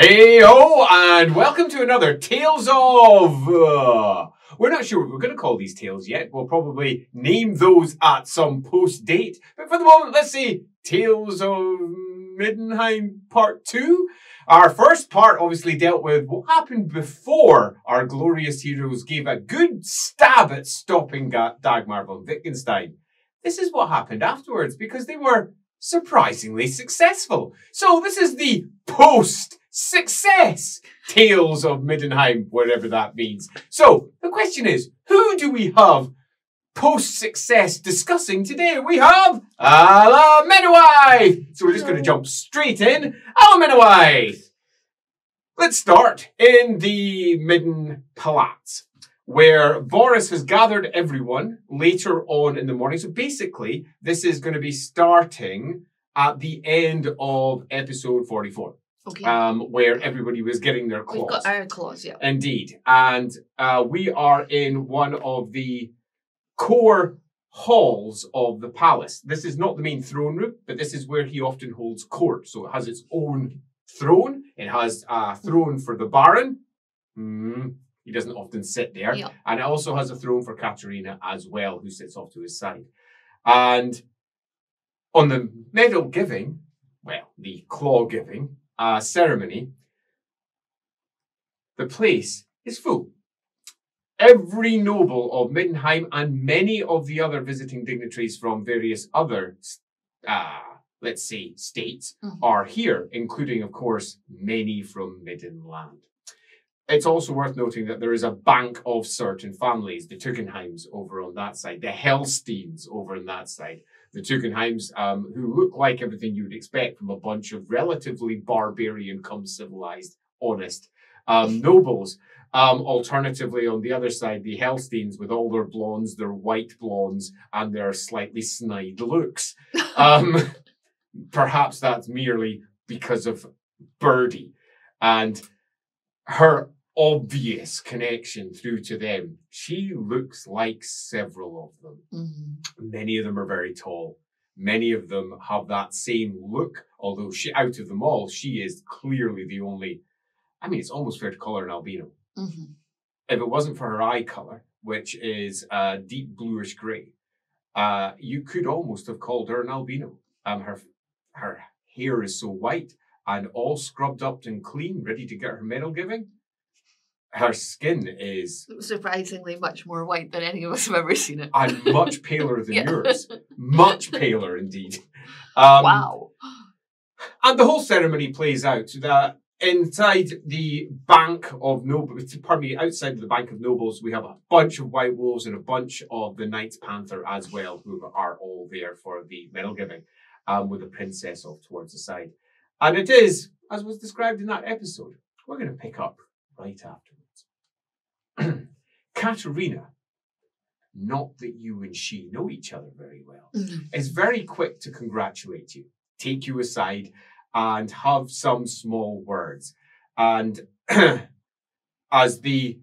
Hey-ho, and welcome to another Tales of... we're not sure what we're going to call these tales yet. We'll probably name those at some post-date. But for the moment, let's say Tales of Middenheim Part 2. Our first part obviously dealt with what happened before our glorious heroes gave a good stab at stopping Dagmar von Wittgenstein. This is what happened afterwards, because they were surprisingly successful. So this is the post-success Tales of Middenheim, whatever that means. So the question is, who do we have post-success discussing today? We have Alamennowyth. So we're just going to jump straight in. Alamennowyth. Let's start in the Midden Palace, where Boris has gathered everyone later on in the morning. So basically, this is going to be starting at the end of episode 44. Okay. Where everybody was getting their claws. We've got our claws, yeah. Indeed. And we are in one of the core halls of the palace. This is not the main throne room, but this is where he often holds court. So it has its own throne. It has a throne for the Baron. He doesn't often sit there. Yeah. And it also has a throne for Katerina as well, who sits off to his side. And on the medal giving, well, the claw giving ceremony, the place is full. Every noble of Middenheim and many of the other visiting dignitaries from various other, let's say, states are here, including, of course, many from Middenland. It's also worth noting that there is a bank of certain families, the Tugendheims over on that side, the Hellsteins over on that side, the Tugendheims who look like everything you would expect from a bunch of relatively barbarian come civilized, honest nobles. Alternatively, on the other side, the Hellsteins with all their blondes, their white blondes, and their slightly snide looks. Perhaps that's merely because of Birdie and her obvious connection through to them. She looks like several of them. Many of them are very tall. Many of them have that same look, although she, out of them all, she is clearly the only, I mean, it's almost fair to call her an albino. If it wasn't for her eye color, which is deep bluish gray, you could almost have called her an albino. Her hair is so white and all scrubbed up and clean, ready to get her medal giving. Her skin is surprisingly much more white than any of us have ever seen it. And much paler than yours. Much paler indeed. Wow. And the whole ceremony plays out that inside the bank of nobles, pardon me, outside of the bank of nobles, we have a bunch of white wolves and a bunch of the Knights Panther as well, who are all there for the medal giving, with the princess off towards the side. And it is, as was described in that episode, we're going to pick up right afterwards. Katerina, not that you and she know each other very well, is very quick to congratulate you, take you aside, and have some small words. And as the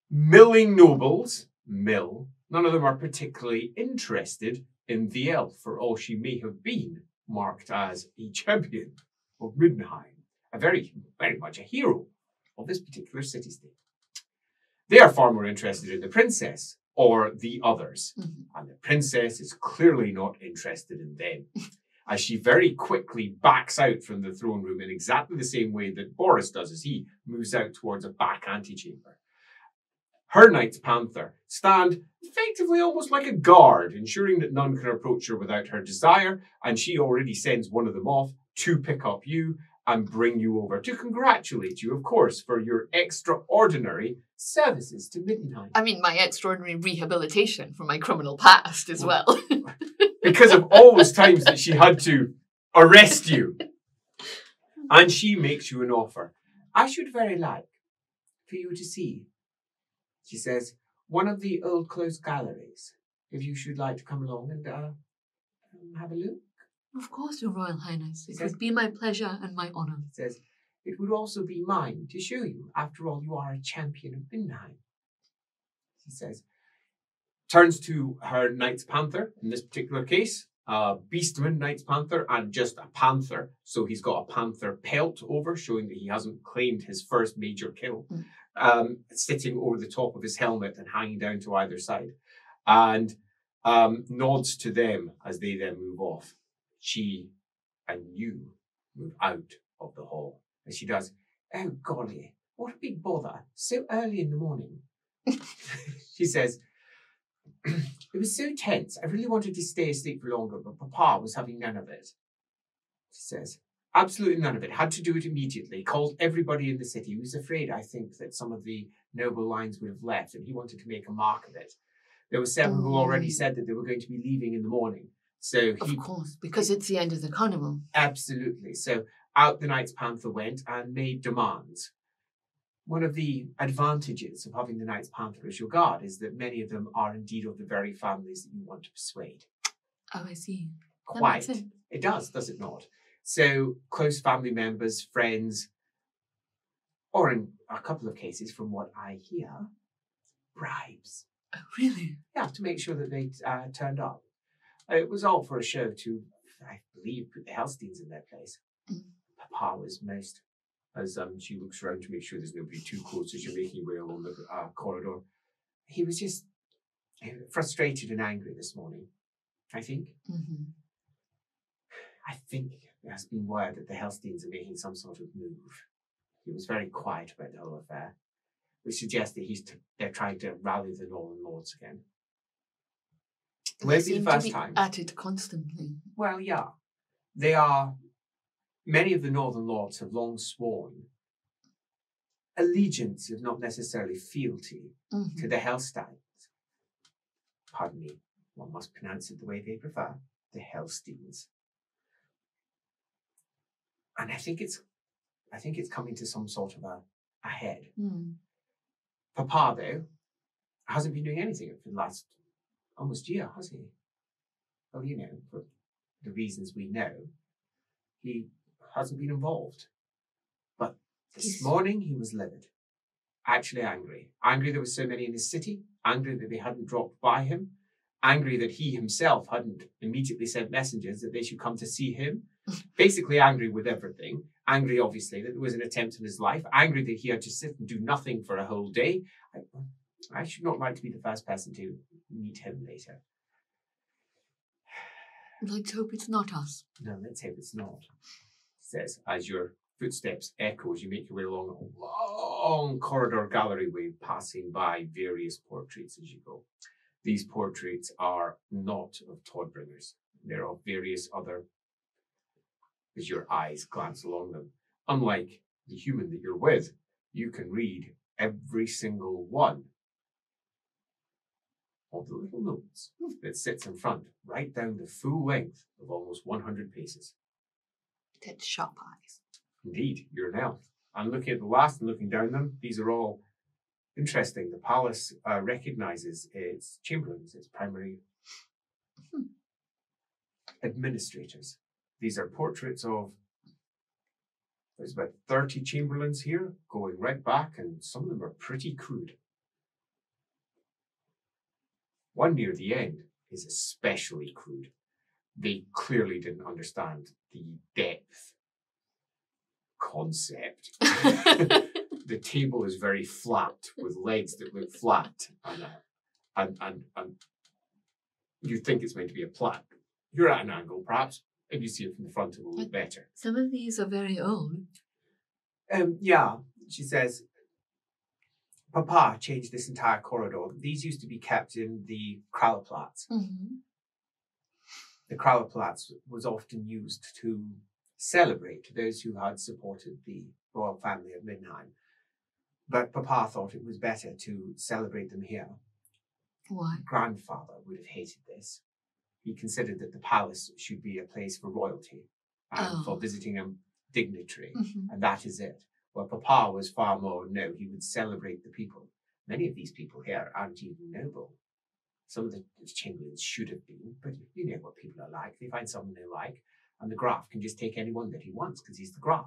milling nobles mill, none of them are particularly interested in the elf, for all she may have been marked as a champion of Middenheim, very much a hero of this particular city-state. They are far more interested in the princess or the others. And the princess is clearly not interested in them, as she very quickly backs out from the throne room in exactly the same way that Boris does as he moves out towards a back antechamber. Her Knights Panther stand effectively almost like a guard, ensuring that none can approach her without her desire, and she already sends one of them off to pick up you and bring you over to congratulate you, of course, for your extraordinary services to Middenheim. I mean, my extraordinary rehabilitation from my criminal past as well. Because of all those times that she had to arrest you. And she makes you an offer. I should very like for you to see, she says, one of the old closed galleries, if you should like to come along and have a look. Of course, Your Royal Highness. It would be my pleasure and my honour. It says, it would also be mine to show you. After all, you are a champion of Middenheim. She says, turns to her Knights Panther, in this particular case, Beastman, Knight's Panther, and just a panther. So he's got a panther pelt over, showing that he hasn't claimed his first major kill, sitting over the top of his helmet and hanging down to either side. And nods to them as they then move off. She and you move out of the hall. And she does, "Oh, golly, what a big bother. So early in the morning." She says, "It was so tense. I really wanted to stay asleep for longer, but Papa was having none of it." She says, "Absolutely none of it. Had to do it immediately. Called everybody in the city. He was afraid, I think, that some of the noble lines would have left, and he wanted to make a mark of it. There were several who already said that they were going to be leaving in the morning. So Of course, because it's the end of the carnival. Absolutely. So out the Knight's Panther went and made demands. One of the advantages of having the Knight's Panther as your guard is that many of them are indeed of the very families that you want to persuade." Oh, I see. Quite. That makes sense. It does it not? So close family members, friends, or in a couple of cases, from what I hear, bribes. Oh, really? Yeah, to make sure that they turned up. It was all for a show to, I believe, put the Hellsteins in their place. Papa was most, as she looks around to make sure there's nobody too close as you're making your way along the corridor. He was just frustrated and angry this morning, I think. I think there has been word that the Hellsteins are making some sort of move. He was very quiet about the whole affair, which suggests that they're trying to rally the Northern Lords again. Will it be the first time? At it constantly. Well, yeah. They are. Many of the Northern Lords have long sworn allegiance, if not necessarily fealty, to the Hellsteins. Pardon me, one must pronounce it the way they prefer, the Hellsteins. And I think it's coming to some sort of a head. Papa, though, hasn't been doing anything for the last almost year, has he? Well, you know, for the reasons we know, he hasn't been involved. But this morning he was livid. Actually angry. Angry there were so many in his city. Angry that they hadn't dropped by him. Angry that he himself hadn't immediately sent messengers that they should come to see him. Basically angry with everything. Angry, obviously, that there was an attempt on his life. Angry that he had to sit and do nothing for a whole day. I should not like to be the first person to meet him later. Let's hope it's not us. No, let's hope it's not. Says, as your footsteps echo as you make your way along a long corridor gallery-way, passing by various portraits as you go. These portraits are not of Todbringers. They're of various other, as your eyes glance along them. Unlike the human that you're with, you can read every single one of the little notes that sits in front, right down the full length of almost 100 pages. It had sharp eyes. Indeed, you're an elf. And looking at the last and looking down them, these are all interesting. The palace recognizes its chamberlains, its primary administrators. These are portraits of, there's about 30 chamberlains here, going right back, and some of them are pretty crude. One near the end is especially crude. They clearly didn't understand the depth concept. The table is very flat with legs that look flat, and you think it's meant to be a plat. You're at an angle, perhaps. If you see it from the front, it will look better. Some of these are very old. Yeah, she says, Papa changed this entire corridor. These used to be kept in the Kralaplatz. The Kralaplatz was often used to celebrate those who had supported the royal family of Middenheim. But Papa thought it was better to celebrate them here. Why? Grandfather would have hated this. He considered that the palace should be a place for royalty and for visiting a dignitary, and that is it. Well, Papa was far more, no, he would celebrate the people. Many of these people here aren't even noble. Some of the chamberlains should have been, but you know what people are like. They find someone they like, and the Graf can just take anyone that he wants because he's the Graf.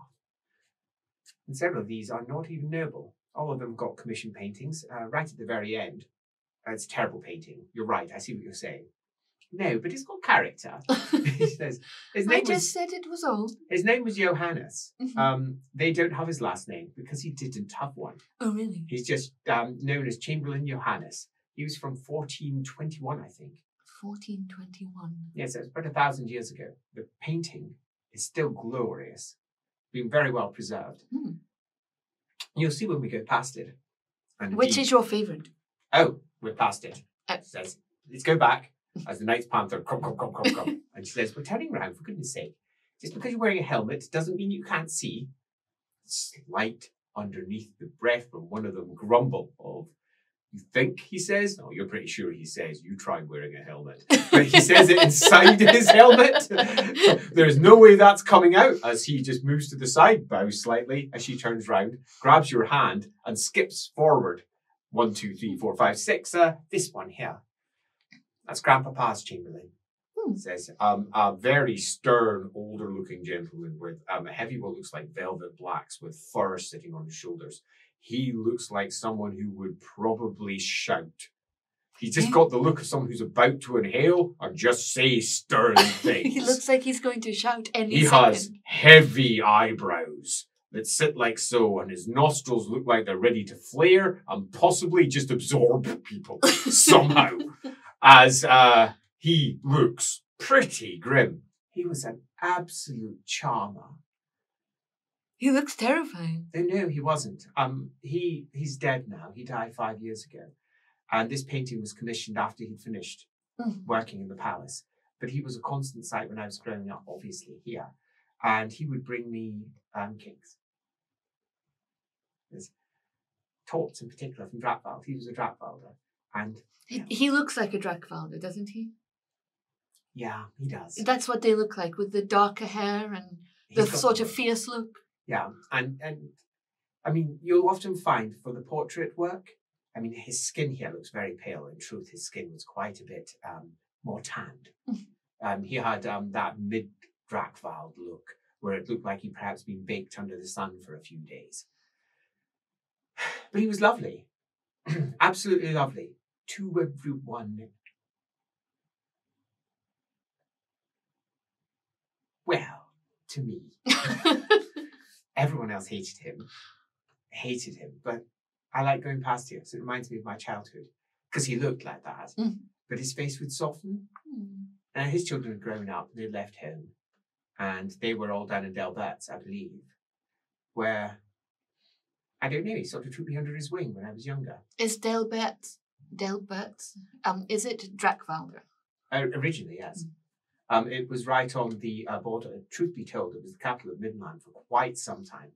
And several of these are not even noble. All of them got commission paintings right at the very end. It's a terrible painting. You're right. I see what you're saying. No, but it's got character. He says said it was old. His name was Johannes. Mm-hmm. They don't have his last name because he didn't have one. Oh, really? He's just known as Chamberlain Johannes. He was from 1421, I think. 1421. Yes, it was about 1,000 years ago. The painting is still glorious, been very well preserved. Mm. You'll see when we go past it. And Which is your favourite? Oh, we're past it. Says, let's go back. As the Knight's Panther, come. And she says, we're turning around, for goodness sake. Just because you're wearing a helmet doesn't mean you can't see. Slight underneath the breath from one of them grumble of, you think, he says? No, you're pretty sure he says, you try wearing a helmet. But he says it inside his helmet. There's no way that's coming out as he just moves to the side, bows slightly as she turns round, grabs your hand and skips forward. 1, 2, 3, 4, 5, 6. This one here. That's Grandpapa's Chamberlain. Says a very stern, older-looking gentleman with heavy what looks like velvet blacks with fur sitting on his shoulders. He looks like someone who would probably shout. He's just got the look of someone who's about to inhale or just say stern things. He looks like he's going to shout any He second. has heavy eyebrows that sit like so, and his nostrils look like they're ready to flare and possibly just absorb people somehow. As he looks pretty grim. He was an absolute charmer. He looks terrifying. No, he wasn't. He's dead now. He died 5 years ago. And this painting was commissioned after he'd finished working in the palace. But he was a constant sight when I was growing up, obviously, here. And he would bring me cakes. There's torts in particular from Drakvald. He was a Drakvalder. And he looks like a Drakvalder, doesn't he? Yeah, he does. That's what they look like, with the darker hair and the sort of fierce look. Yeah, and I mean, you'll often find for the portrait work, I mean, his skin here looks very pale. In truth, his skin was quite a bit more tanned. He had that mid-Drakvald look, where it looked like he'd perhaps been baked under the sun for a few days. But he was lovely. Absolutely lovely. To everyone. Well, to me. Everyone else hated him, but I like going past him, so it reminds me of my childhood, because he looked like that, but his face would soften. And his children had grown up, they'd left home, and they were all down in Delberts, I believe, where, I don't know, he sort of took me under his wing when I was younger. Is Delberts, is it Drakvalder? Originally, yes. It was right on the border. Truth be told, it was the capital of Middenheim for quite some time.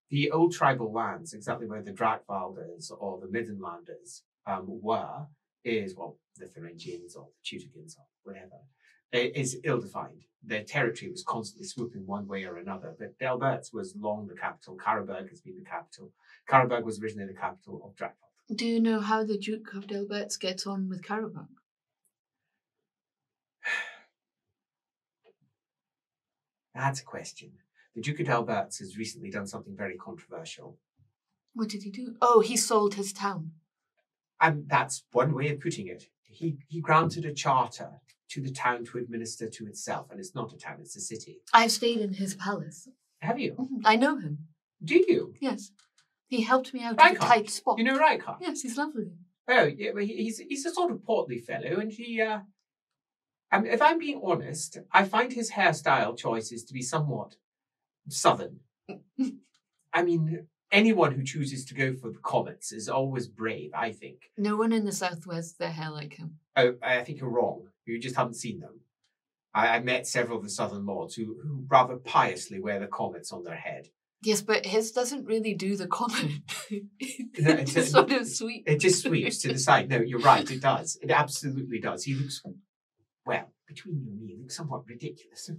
The old tribal lands, exactly where the Drakvalders or the Middenlanders were, is, well, the Thuringians or the Teutonians or whatever, is ill-defined. Their territory was constantly swooping one way or another, but Delberts was long the capital. Karabag has been the capital. Karabag was originally the capital of Drakvald. Do you know how the Duke of Delberts gets on with Karabag? That's a question. The Duke of Delberts has recently done something very controversial. What did he do? Oh, he sold his town. And that's one way of putting it. He granted a charter to the town to administer to itself. And it's not a town, it's a city. I've stayed in his palace. Have you? I know him. Do you? Yes. He helped me out of a tight spot. You know Rykard? Yes, he's lovely. Oh, yeah, well, he's a sort of portly fellow, and he, if I'm being honest, I find his hairstyle choices to be somewhat southern. I mean, anyone who chooses to go for the comets is always brave, I think. No one in the South wears their hair like him. Oh, I think you're wrong. You just haven't seen them. I met several of the southern lords who rather piously wear the comets on their head. Yes, but his doesn't really do the comet. It just sort of sweeps. It just sweeps to the side. No, you're right, it does. It absolutely does. He looks, well, between you and me, he looks somewhat ridiculous.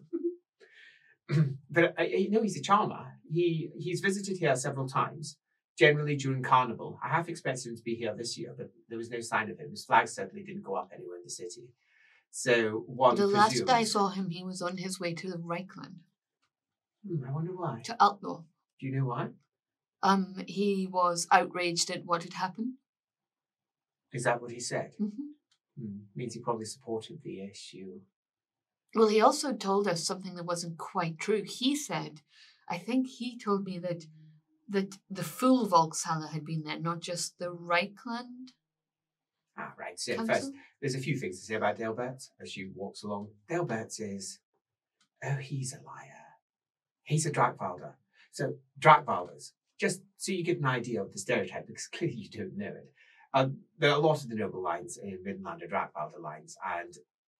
But he's a charmer. He's visited here several times, generally during Carnival. I half expected him to be here this year, but there was no sign of him. His flag certainly didn't go up anywhere in the city. So the last I saw him, he was on his way to the Reichland. I wonder why. To Outlaw. Do you know why? He was outraged at what had happened. Is that what he said? Mm-hmm. Means he probably supported the issue. Well, he also told us something that wasn't quite true. He said, I think he told me that the full Volkshalle had been there, not just the Reichland. Ah, right. So Council? first, there's a few things to say about Delbert as she walks along. Delbert says, oh, he's a liar. He's a Drakvalder. So Drakvalders, just so you get an idea of the stereotype, because clearly you don't know it. There are a lot of the noble lines in Middenland are Drakvalder lines, and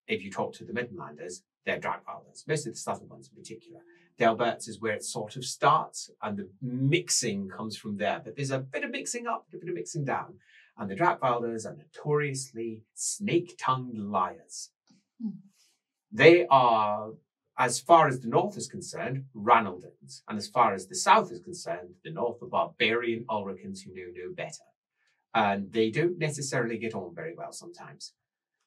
if you talk to the Middenlanders, they're Drakvalders, most of the southern ones in particular. Delbert's is where it sort of starts, and the mixing comes from there. But there's a bit of mixing up, a bit of mixing down. And the Drakvalders are notoriously snake-tongued liars. They are, as far as the north is concerned, Ranaldans. And as far as the south is concerned, the north are barbarian Ulricans who know no better. And they don't necessarily get on very well sometimes.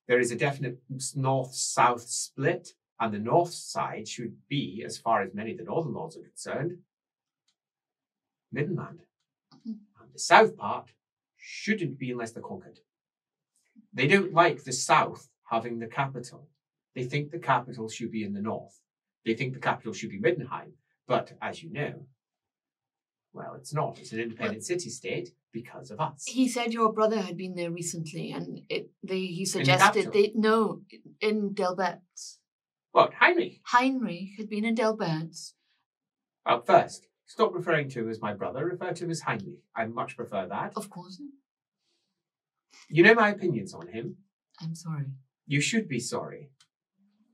There is a definite north-south split, and the north side should be, as far as many of the northern lords are concerned, Middenland. And the south part shouldn't be unless they're conquered. They don't like the south having the capital. They think the capital should be in the north. They think the capital should be Middenheim. But as you know, well, it's not. It's an independent city-state because of us. He said your brother had been there recently, and he suggested in Delbert's. What, Heinrich? Heinrich had been in Delbert's. Well, first, stop referring to him as my brother. Refer to him as Heinrich. I much prefer that. Of course. You know my opinions on him. I'm sorry. You should be sorry.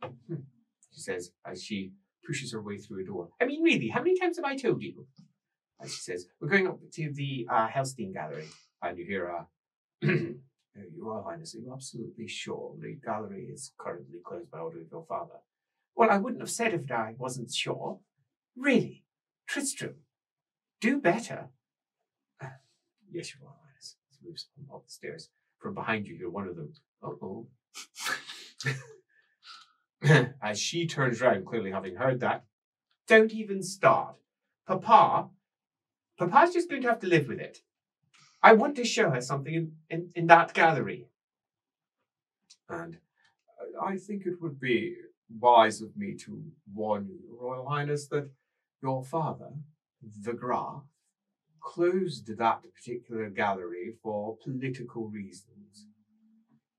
She says as she pushes her way through a door. I mean, really, how many times have I told you? As she says, we're going up to the Helstein Gallery. And you hear, Your Royal Highness, are you absolutely sure the gallery is currently closed by order of your father? Well, I wouldn't have said if I wasn't sure. Really? Tristram, do better. Yes, Your Royal Highness. He moves up the stairs. From behind you, you're one of them. Uh-oh. As she turns round, clearly having heard that, don't even start. Papa's just going to have to live with it. I want to show her something in that gallery. And I think it would be wise of me to warn you, Your Royal Highness, that your father, the Graf, closed that particular gallery for political reasons.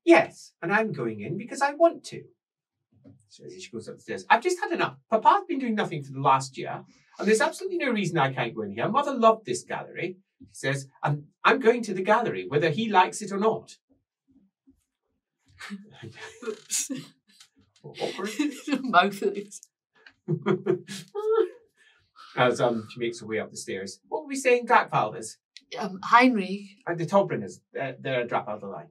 Yes, and I'm going in because I want to. So as she goes upstairs, I've just had enough. Papa's been doing nothing for the last year, and there's absolutely no reason I can't go in here. Mother loved this gallery. She says, and I'm going to the gallery, whether he likes it or not. Oops. Awkward. Mouth is. As she makes her way up the stairs. What were we saying, Drakvalders? Heinrich. And the Tolbringers, they're a Drakvalder line.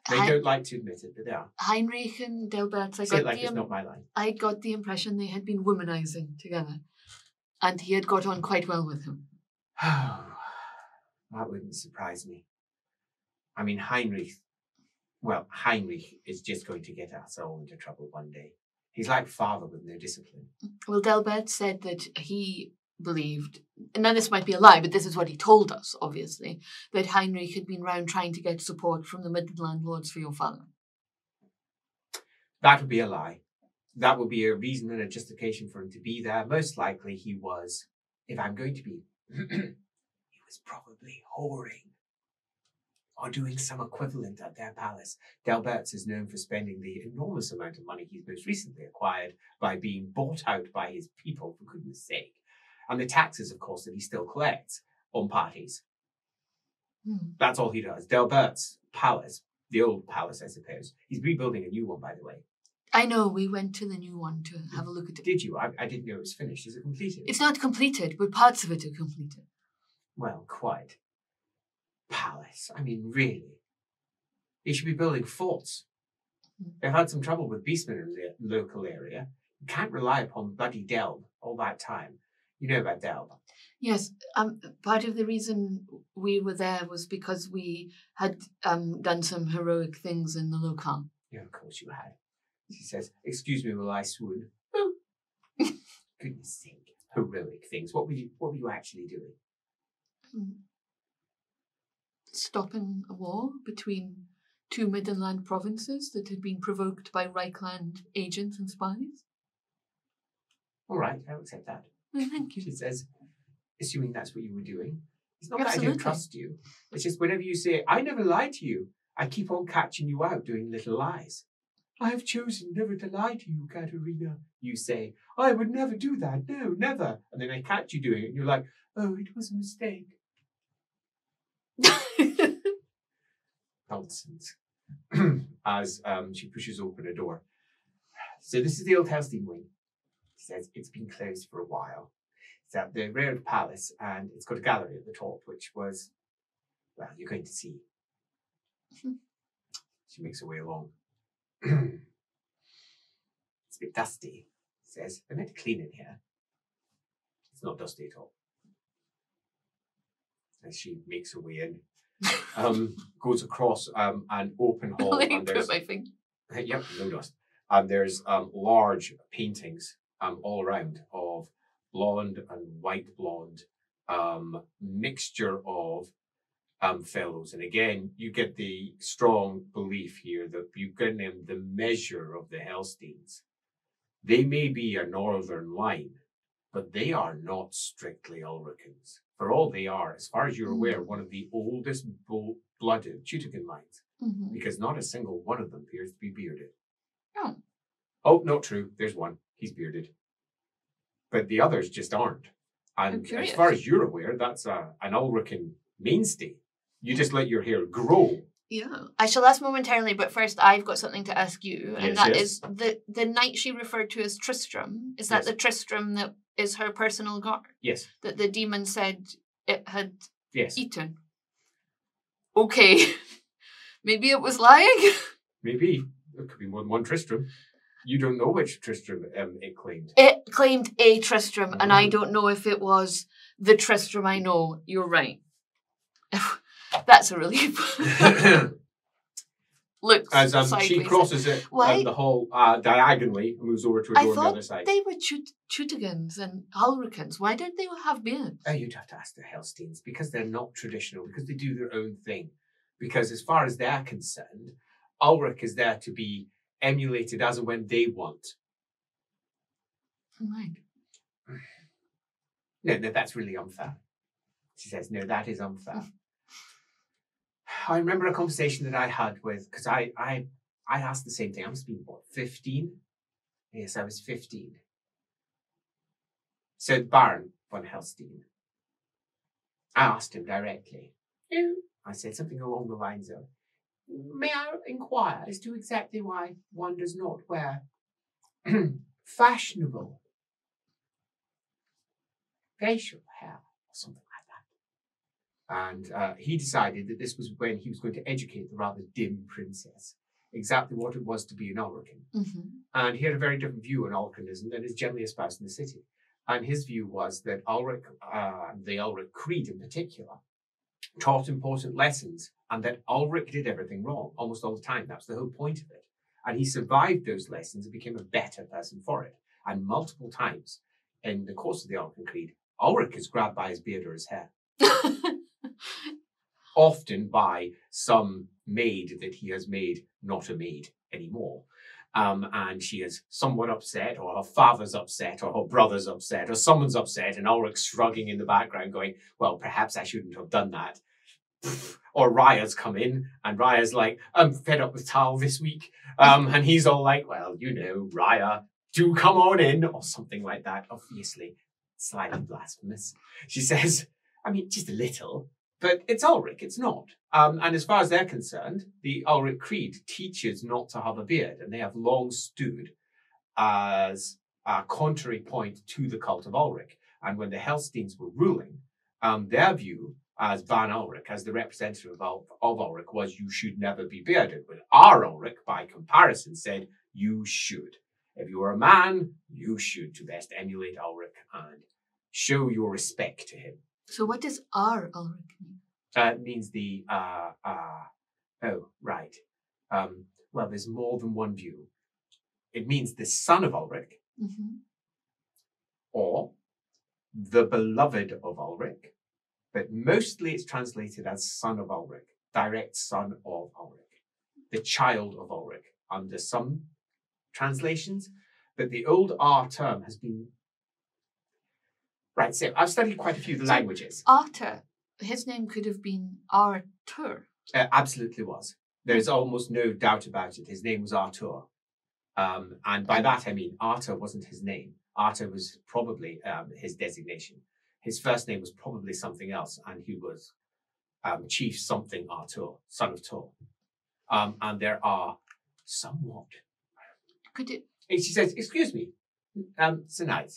They don't like to admit it, but they are. Heinrich and Delbert, Say it like it's not my line. I got the impression they had been womanizing together. And he had got on quite well with him. That wouldn't surprise me. I mean, Heinrich is just going to get us all into trouble one day. He's like father with no discipline. Well, Delbert said that he believed, and now this might be a lie, but this is what he told us, obviously, that Heinrich had been round trying to get support from the Midland lords for your father. That would be a lie. That would be a reason and a justification for him to be there. Most likely he was, if I'm going to be, he was probably whoring or doing some equivalent at their palace. Delbert's is known for spending the enormous amount of money he's most recently acquired by being bought out by his people, for goodness sake. And the taxes, of course, that he still collects on parties. That's all he does. Delbert's palace, the old palace, I suppose. He's rebuilding a new one, by the way. I know, we went to the new one to have a look at it. Did you? I didn't know it was finished. Is it completed? It's not completed, but parts of it are completed. Well, quite. Palace. I mean, really. They should be building forts. They've had some trouble with beastmen in the local area. You can't rely upon bloody Delb all that time. You know about Delb. Yes, part of the reason we were there was because we had done some heroic things in the locale. Yeah, of course you had. She says, excuse me while I swoon. Goodness sake, heroic things. What were you actually doing? Stopping a war between 2 Middenland provinces that had been provoked by Reichland agents and spies. All right, I'll accept that. Oh, thank you. She says, assuming that's what you were doing. It's not that I Absolutely. don't trust you. It's just whenever you say, I never lied to you, I keep on catching you out doing little lies. I have chosen never to lie to you, Katerina. You say, I would never do that. No, never. And then I catch you doing it, and you're like, oh, it was a mistake. Nonsense. As she pushes open a door. So this is the old Helstein wing. She says, it's been closed for a while. It's at the Rared Palace, and it's got a gallery at the top, which was, well, you're going to see. She makes her way along. It's a bit dusty, says. I meant to clean it here. It's not dusty at all. As she makes her way in, goes across an open hall. Let me and put there's, my finger. yep, no dust. And there's large paintings all around of blonde and white blonde mixture of fellows. And again, you get the strong belief here that you get them the measure of the Helsteins. They may be a northern line, but they are not strictly Ulricans. For all they are, as far as you're aware, one of the oldest blooded Teutogan lines, because not a single one of them appears to be bearded. Oh. Oh, not true. There's one. He's bearded. But the others just aren't. And as far as you're aware, that's an Ulrican mainstay. You just let your hair grow. Yeah. I shall ask momentarily, but first I've got something to ask you. And that is the knight she referred to as Tristram. Is that the Tristram that is her personal guard? Yes. That the demon said it had eaten? Okay. Maybe it was lying? Maybe. There could be more than one Tristram. You don't know which Tristram it claimed. It claimed a Tristram, and I don't know if it was the Tristram I know. You're right. That's a relief. Look, as she crosses it, the hall diagonally and moves over to a door on the other side. They were Teutogans and Ulricans. Why don't they have beards? Oh, you'd have to ask the Helsteins, because they're not traditional, because they do their own thing. Because as far as they're concerned, Ulric is there to be emulated as and when they want. Right. No, that's really unfair. She says, no, that is unfair. I remember a conversation that I had with, because I asked the same thing. I must have been, 15? Yes, I was 15. So Baron von Helstein, I asked him directly. I said something along the lines of, may I inquire as to exactly why one does not wear fashionable facial hair or something like that? And he decided that this was when he was going to educate the rather dim princess exactly what it was to be an Ulrican. And he had a very different view on Ulricanism than is generally espoused in the city. And his view was that Ulric, the Ulric Creed in particular, taught important lessons, and that Ulric did everything wrong almost all the time. That was the whole point of it. And he survived those lessons and became a better person for it. And multiple times in the course of the Ulrican Creed, Ulric is grabbed by his beard or his hair. Often by some maid that he has made not a maid anymore. And she is somewhat upset, or her father's upset, or her brother's upset, or someone's upset, and Ulric's shrugging in the background going, well, perhaps I shouldn't have done that. Or Raya's come in, and Raya's like, I'm fed up with Tal this week. And he's all like, well, you know, Raya, do come on in, or something like that. Obviously, slightly blasphemous. She says, I mean, just a little. But it's Ulric, it's not. And as far as they're concerned, the Ulric Creed teaches not to have a beard, and they have long stood as a contrary point to the cult of Ulric. And when the Helsteins were ruling, their view as Ban Ulric, as the representative of Ulric, was you should never be bearded. But our Ulric, by comparison, said you should. If you are a man, you should to best emulate Ulric and show your respect to him. So what does our Ulric mean? It means the, oh, right. Well, there's more than one view. It means the son of Ulric, or the beloved of Ulric, but mostly it's translated as son of Ulric, direct son of Ulric. the child of Ulrich under some translations, but the old R term has been... Right, so I've studied quite a few of the languages. Arthur, his name could have been Arthur. Absolutely was. There's almost no doubt about it. His name was Arthur. And by that, I mean, Arthur wasn't his name. Arthur was probably his designation. His first name was probably something else, and he was Chief something Arthur, son of Tor. And there are somewhat... Could it... She says, excuse me, Sir Knight,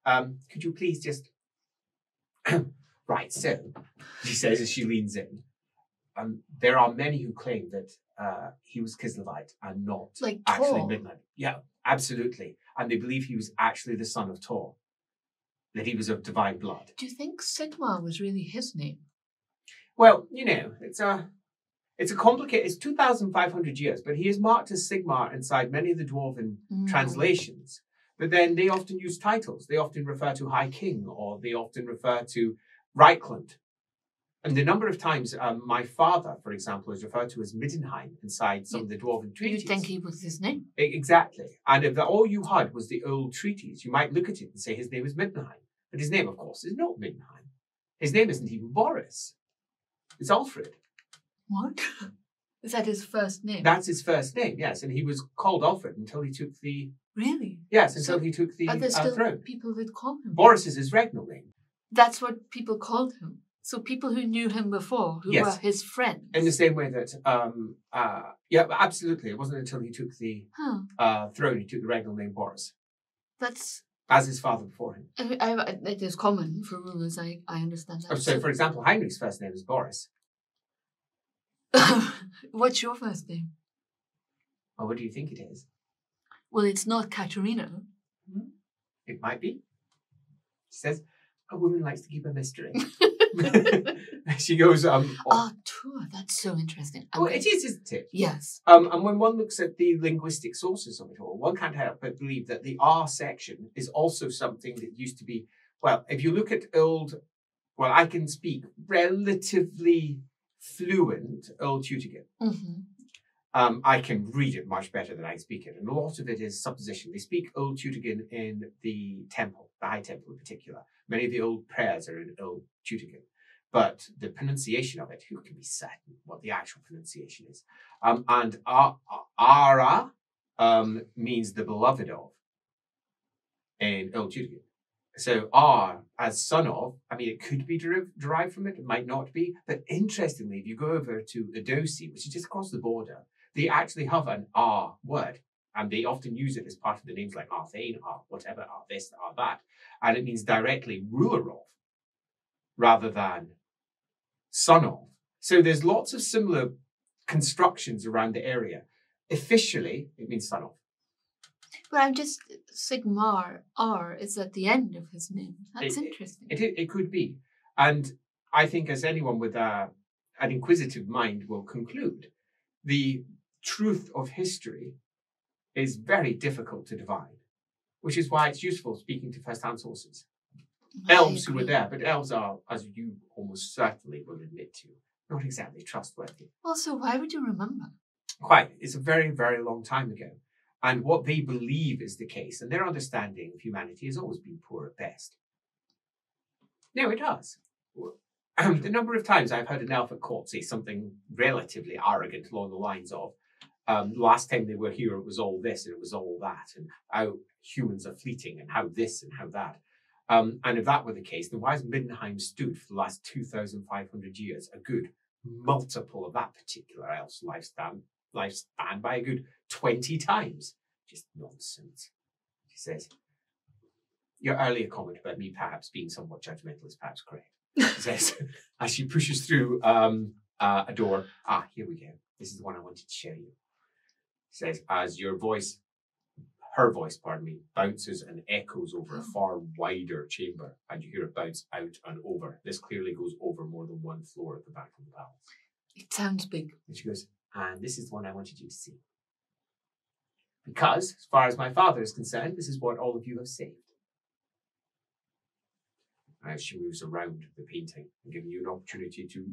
could you please just... Right, so, she says as she leans in, there are many who claim that he was Kislevite and not like actually Tor. Midnight. Yeah, absolutely. And they believe he was actually the son of Tor, that he was of divine blood. Do you think Sigmar was really his name? Well, you know, it's a complicated... It's 2,500 years, but he is marked as Sigmar inside many of the Dwarven translations. But then they often use titles. They often refer to High King, or they often refer to Reichland. And the number of times my father, for example, is referred to as Middenheim inside some of the Dwarven treaties. You'd think he was his name. Exactly. And if all you had was the old treaties, you might look at it and say his name is Middenheim. But his name, of course, is not Middenheim. His name isn't even Boris. It's Alfred. What? Is that his first name? That's his first name, yes. And he was called Alfred until he took the... Really? Yes, until he took the Are there still throne. people that call him? Boris is his regnal name. That's what people called him. So people who knew him before, who were his friends. In the same way that, yeah, absolutely. It wasn't until he took the throne, he took the regnal name Boris. That's... As his father before him. It is common for rulers, I understand that. Oh, so, for example, Heinrich's first name is Boris. What's your first name? Well, what do you think it is? Well, it's not Katerina. It might be. She says, a woman likes to keep a mystery. She goes, Tour, that's so interesting. Well, it is, isn't it? Yes. And when one looks at the linguistic sources of it all, one can't help but believe that the R section is also something that used to be, well, if you look at old, well, I can speak relatively fluent Old Teutogen. I can read it much better than I speak it. And a lot of it is supposition. They speak Old Teutogen in the temple, the High Temple in particular. Many of the old prayers are in Old Teutogen. But the pronunciation of it, who can be certain what the actual pronunciation is? And Ara means the beloved of in Old Teutogen. So R as son of, I mean, it could be derived from it, it might not be. But interestingly, if you go over to Edosi, which is just across the border, they actually have an R word. And they often use it as part of the names like Arthane, R whatever, R this, R that. And it means directly ruler of, rather than son of. So there's lots of similar constructions around the area. Officially, it means son of. But I'm just, Sigmar R is at the end of his name. That's interesting. It could be. And I think as anyone with an inquisitive mind will conclude, the truth of history is very difficult to divine, which is why it's useful speaking to first-hand sources. Elves who were there, but elves are, as you almost certainly will admit to, not exactly trustworthy. Also, why would you remember? Quite. It's a very, very long time ago. And what they believe is the case, and their understanding of humanity has always been poor at best. No, it does. The number of times I've heard an elf at court say something relatively arrogant along the lines of, last time they were here, it was all this and it was all that, and how humans are fleeting and how this and how that. And if that were the case, then why has Middenheim stood for the last 2,500 years, a good multiple of that particular elf's lifespan by a good 20 times? Just nonsense. She says, your earlier comment about me perhaps being somewhat judgmental is perhaps correct. She says, as she pushes through a door, here we go. This is the one I wanted to show you. She says, as her voice, bounces and echoes over a far wider chamber, and you hear it bounce out and over. This clearly goes over more than one floor at the back of the palace. It sounds big. And she goes, and this is the one I wanted you to see. Because, as far as my father is concerned, this is what all of you have saved. As she moves around the painting and giving you an opportunity to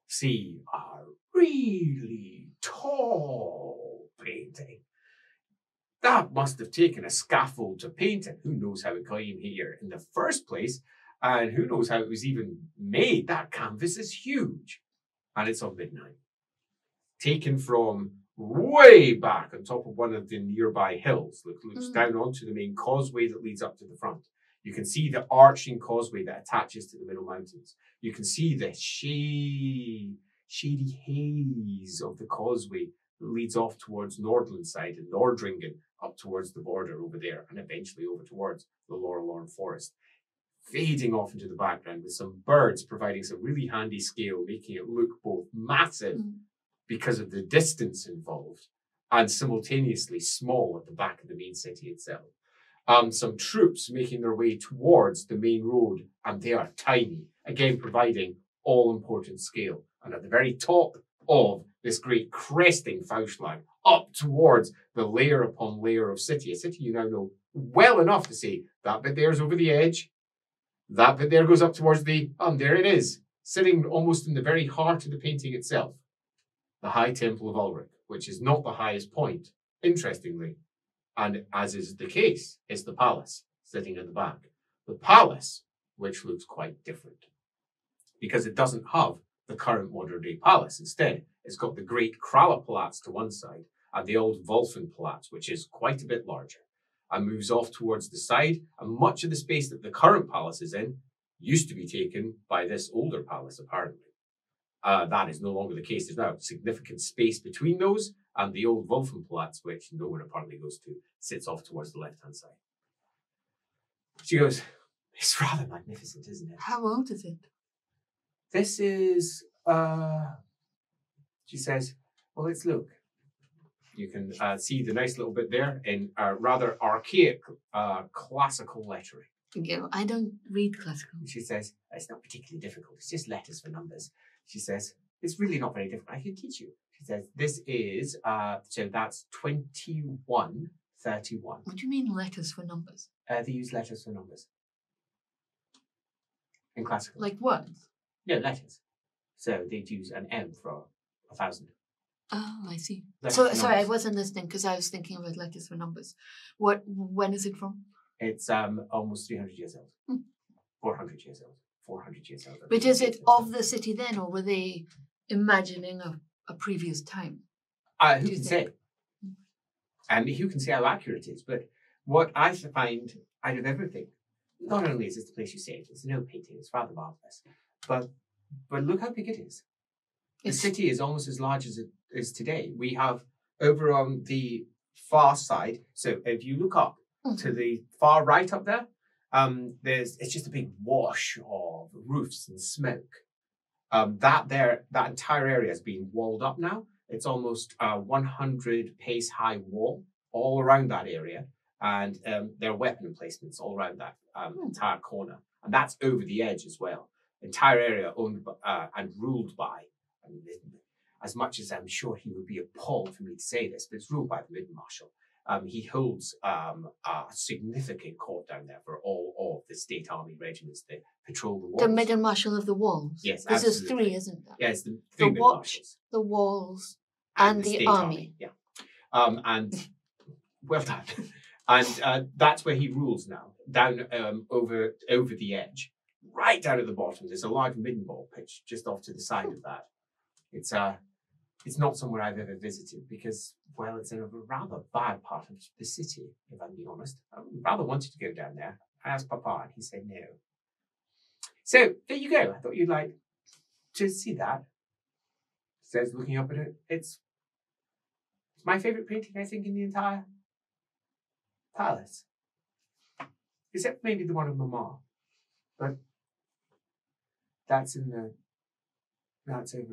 see our really tall painting. That must have taken a scaffold to paint it. Who knows how it came here in the first place? And who knows how it was even made? That canvas is huge. And it's of Middenheim. Taken from way back on top of one of the nearby hills. Looks down onto the main causeway that leads up to the front. You can see the arching causeway that attaches to the Middle Mountains. You can see the shady haze of the causeway that leads off towards Nordland side and Nordringen up towards the border over there and eventually over towards the LAWhammer forest. Fading off into the background with some birds providing some really handy scale, making it look both massive because of the distance involved and simultaneously small at the back of the main city itself. Some troops making their way towards the main road, and they are tiny, again providing all-important scale. And at the very top of this great cresting Fauschlag, up towards the layer upon layer of city, a city you now know well enough to say, that bit there's over the edge, that bit there goes up towards the, there it is, sitting almost in the very heart of the painting itself, the High Temple of Ulrich, which is not the highest point, interestingly. And as is the case, it's the palace sitting at the back. The palace, which looks quite different, because it doesn't have the current modern-day palace. Instead, it's got the great Kralapalats to one side and the old Wolfenpalats, which is quite a bit larger, and moves off towards the side. And much of the space that the current palace is in used to be taken by this older palace, apparently. That is no longer the case. There's now significant space between those, and the old Wolfenpalats, which no one apparently goes to, sits off towards the left-hand side. She goes, it's rather magnificent, isn't it? How old is it? This is, she says, well, let's look. You can see the nice little bit there in rather archaic classical lettering. Yeah, I don't read classical. She says, it's not particularly difficult. It's just letters for numbers. She says, it's really not very difficult. I can teach you. She says, this is, so that's 2131. What do you mean letters for numbers? They use letters for numbers. In classical. Like words? No, letters. So they'd use an M for 1,000. Oh, I see. Sorry, I wasn't listening because I was thinking about letters for numbers. When is it from? It's almost 300 years old. 400 years old. 400 years old. But is it of the city then, or were they imagining a previous time? Who can say? And who can say how accurate it is? But what I find out of everything, not only is this the place you say it, it's an old painting, it's rather marvellous, but look how big it is. The city is almost as large as it is today. We have over on the far side, so if you look up to the far right up there, it's just a big wash of roofs and smoke. That entire area has been walled up now. It's almost a 100 pace high wall all around that area, and there are weapon emplacements all around that entire corner, and that's over the edge as well. Entire area owned and ruled by, as much as I'm sure he would be appalled for me to say this, but it's ruled by the Midden Marshal. He holds a significant court down there for all of the state army regiments that patrol the walls. The Midden Marshal of the Walls? Yes, because there's three, isn't there? Yeah, it's the three Midden Marshals. The walls, and the army. Yeah. And well done. And that's where he rules now, down over the edge. Right down at the bottom, there's a large midden ball pitch just off to the side of that. It's not somewhere I've ever visited because, well, it's in a rather bad part of the city, if I'm being honest. I rather wanted to go down there. I asked Papa and he said no. So there you go. I thought you'd like to see that. Says looking up at it, it's my favourite painting, I think, in the entire palace. Except maybe the one of Mama. But that's over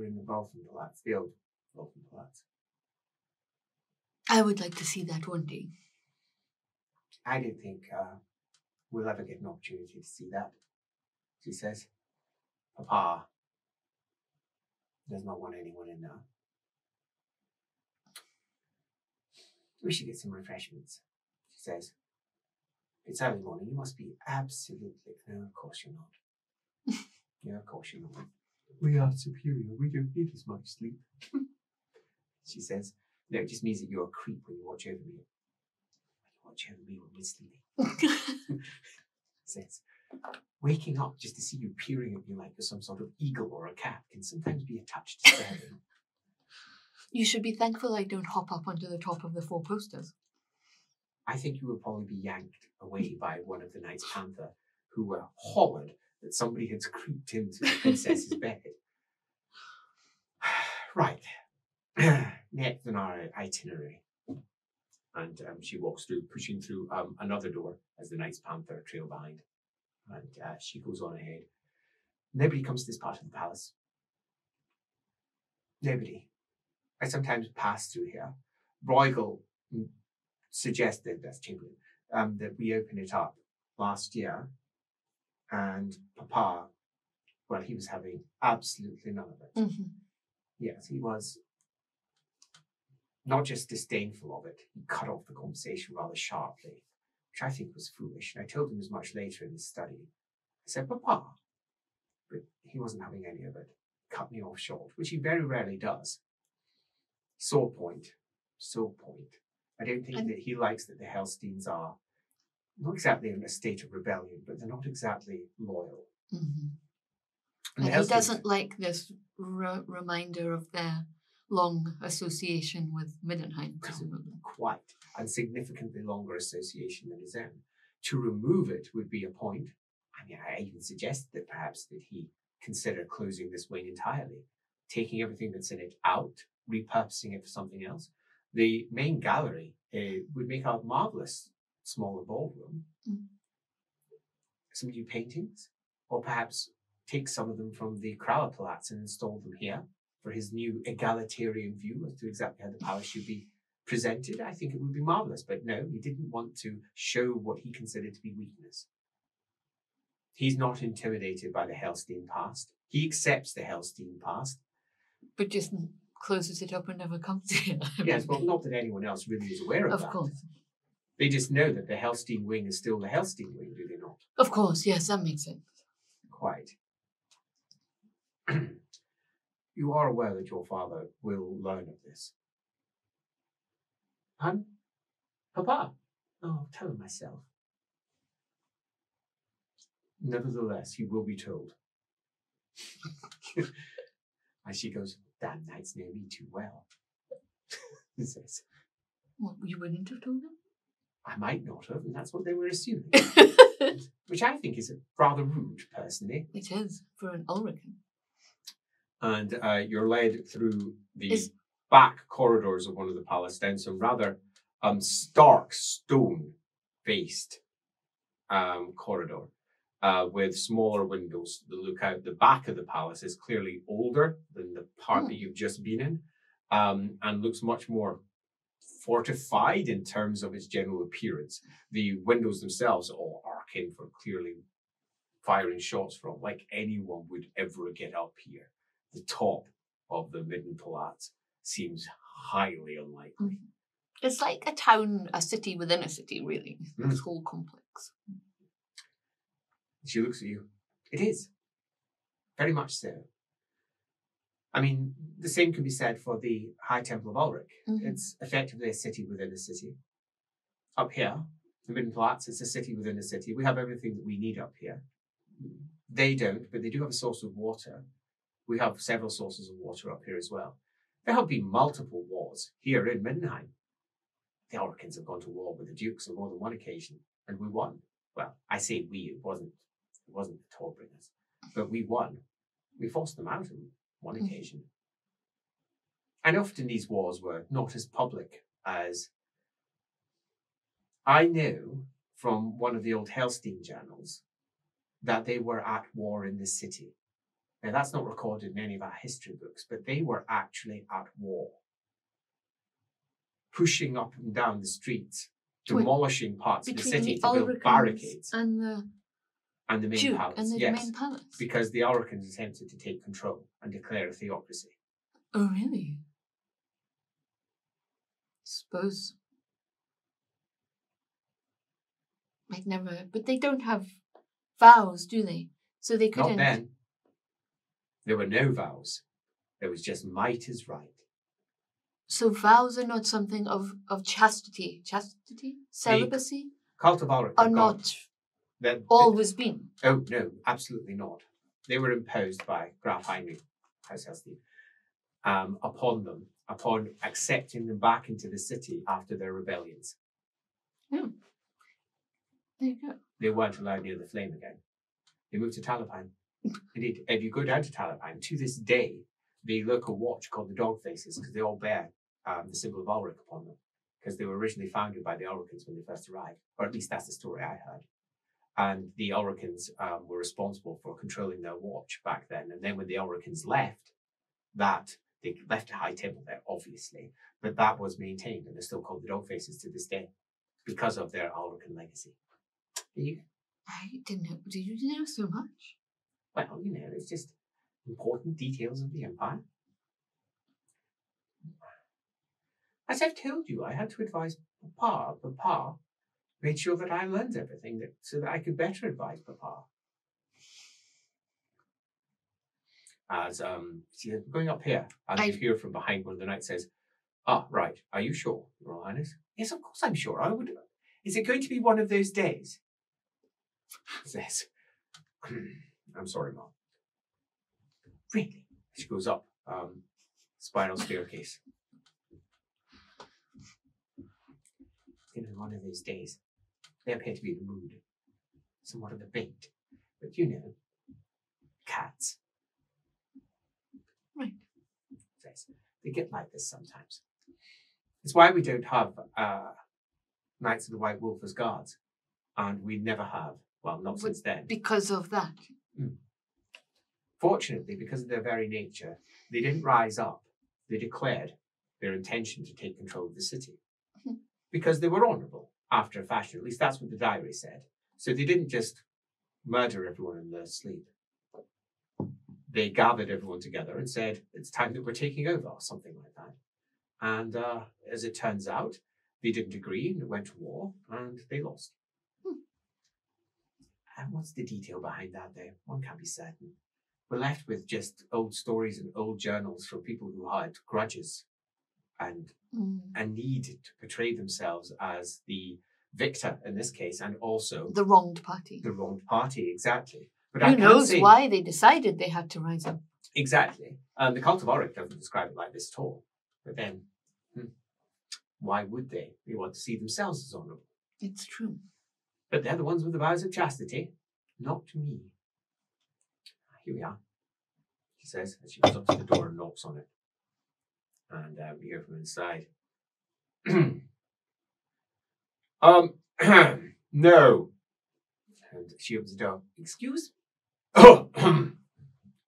in the Wolfenpalats, the old Wolfenpalats. I would like to see that one day. I don't think we'll ever get an opportunity to see that, she says. Papa does not want anyone in there. We should get some refreshments, she says. It's early morning, you must be absolutely... No, of course you're not. Yeah, of course you're not. We are superior. We don't need as much sleep. She says, no, it just means that you're a creep when you watch over me. You watch over me when we're sleeping. Says, waking up just to see you peering at me like you're some sort of eagle or a cat can sometimes be a touch disturbing. You should be thankful I don't hop up onto the top of the 4 posters. I think you would probably be yanked away by one of the Knights Panther who were hollered that somebody had creeped into the princess's bed. Right. Next on our itinerary. And she walks through, pushing through another door as the Knights Panther trail behind. And she goes on ahead. Nobody comes to this part of the palace. Nobody. I sometimes pass through here. Bruegel suggested, that's Chamberlain, that we open it up last year. And Papa, well, he was having absolutely none of it. Mm-hmm. Yes, he was not just disdainful of it, he cut off the conversation rather sharply, which I think was foolish. And I told him as much later in his study. I said, Papa, but he wasn't having any of it. Cut me off short, which he very rarely does. Sore point. I don't think that he likes that the Hellsteins are not exactly in a state of rebellion, but they're not exactly loyal. Mm-hmm. And he doesn't like this reminder of their long association with Middenheim, presumably. Quite. And significantly longer association than his own. To remove it would be a point. I mean, I even suggested that perhaps that he consider closing this wing entirely, taking everything that's in it out, repurposing it for something else. The main gallery would make a marvellous smaller ballroom. Some new paintings, or perhaps take some of them from the Krauerplatz and install them here for his new egalitarian view as to exactly how the palace should be presented. I think it would be marvellous, but no, he didn't want to show what he considered to be weakness. He's not intimidated by the Hellstein past. He accepts the Hellstein past. But just closes it up and never comes here. Yes, well, not that anyone else really is aware of that. Of course. They just know that the Hellstein wing is still the Hellstein wing, do they not? Of course, yes, that makes sense. Quite. You are aware that your father will learn of this. Hun? Papa? Oh, tell him myself. Nevertheless, he will be told. And she goes, damn knights know me too well. He says, What, you wouldn't have told him? I might not have, and that's what they were assuming. Which I think is rather rude, personally. It is, for an Ulrican. And you're led through the back corridors of one of the palace down some rather stark stone-faced corridor with smaller windows that look out. The back of the palace is clearly older than the part that you've just been in, and looks much more fortified in terms of its general appearance. The windows themselves all arc in for clearly firing shots from, like anyone would ever get up here. The top of the Middenpalats seems highly unlikely. It's like a town, a city within a city, really. This whole complex. She looks at you. It is. Very much so. I mean, the same can be said for the High Temple of Ulrich. It's effectively a city within a city. Up here, the Middenplatz, it's a city within a city. We have everything that we need up here. They don't, but they do have a source of water. We have several sources of water up here as well. There have been multiple wars here in Middenheim. The Ulrichans have gone to war with the Dukes on more than one occasion, and we won. Well, I say we, it wasn't the Torbringers, but we won. We forced them out on one occasion. And often these wars were not as public as... I know from one of the old Hellstein journals that they were at war in this city. Now, that's not recorded in any of our history books, but they were actually at war. Pushing up and down the streets, demolishing parts of the city to build barricades. And the main Duke palace. and the Yes, main palace. because the Ulrichans attempted to take control and declare a theocracy. Oh, really? Suppose. I'd never... But they don't have vows, do they? So they couldn't... Not then. There were no vows. There was just might is right. So vows are not something of chastity. Chastity? Celibacy? Cult of Ulrich Are not always been. Oh, no, absolutely not. They were imposed by Graf Heinrich upon them, upon accepting them back into the city after their rebellions. Hmm. There you go. They weren't allowed near the flame again. They moved to Talabheim. Indeed, if you go down to Talabheim, to this day, the local watch called the Dog Faces, because they all bear the symbol of Ulrich upon them, because they were originally founded by the Ulrichans when they first arrived, or at least that's the story I heard. And the Ulrichans were responsible for controlling their watch back then. And then when the Ulrichans left, they left a high temple there, obviously, but that was maintained, and they're still called the Dog Faces to this day because of their Ulrican legacy. I didn't know. Did you know so much? Well, it's just important details of the empire. As I've told you, I had to advise Papa made sure that I learned everything so that I could better advise Papa. As going up here, and you hear from behind one of the knights says, "Ah, right. Are you sure, Your Royal Highness?" "Yes, of course I'm sure. I would. Is it going to be one of those days?" Says, "I'm sorry, Mom." "Really?" She goes up spiral staircase. One of those days. They appear to be in the mood, somewhat of a bait, but cats. Right. They get like this sometimes. It's why we don't have Knights of the White Wolf as guards, and we never have. Well, not since then. Because of that. Fortunately, because of their very nature, they didn't rise up. They declared their intention to take control of the city because they were honourable after a fashion. At least that's what the diary said. So they didn't just murder everyone in their sleep. They gathered everyone together and said, "It's time that we're taking over," or something like that. And as it turns out, they didn't agree and went to war, and they lost. And what's the detail behind that, though? One can't be certain. We're left with just old stories and old journals from people who had grudges and a need to portray themselves as the victor in this case, and also the wronged party. The wronged party, exactly. But who knows why they decided they had to rise up? Exactly. The Cult of Ulrich doesn't describe it like this at all. But then, why would they? They want to see themselves as honourable. It's true. But they're the ones with the vows of chastity, not me. Here we are, she says, as she goes up to the door and knocks on it. And we hear from inside. No. And she opens the door. "Excuse?" "Oh,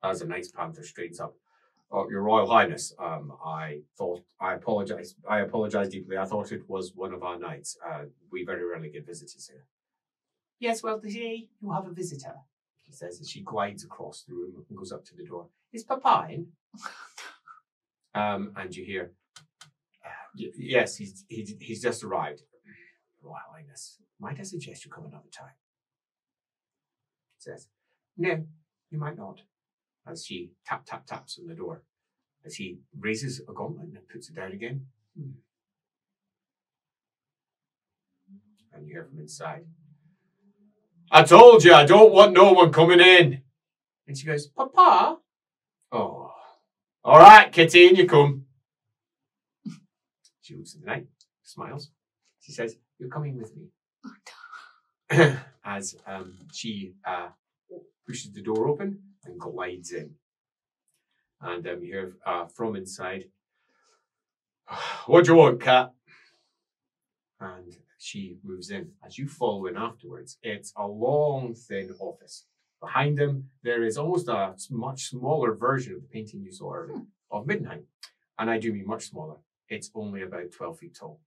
as a nice panther straightens up. Your Royal Highness, I apologize. I apologize deeply. I thought it was one of our knights. We very rarely get visitors here." "Yes, well, today you have a visitor," she says as she glides across the room and goes up to the door. "Is Papa in?" And you hear, "Yes, he's just arrived." "Royal Highness, might I suggest you come another time?" Says, "No, you might not," as she taps on the door. As he raises a gauntlet and puts it down again. And you hear from inside, "I told you I don't want no one coming in." And she goes, "Papa?" "Oh, all right, Kitty, in you come." She looks at the knight, smiles. She says, "You're coming with me." As she pushes the door open and glides in. And you hear from inside, "What do you want, cat?" And she moves in. As you follow in afterwards, it's a long, thin office. Behind them, there is almost a much smaller version of the painting you saw earlier of Middenheim. And I do mean much smaller. It's only about 12 feet tall.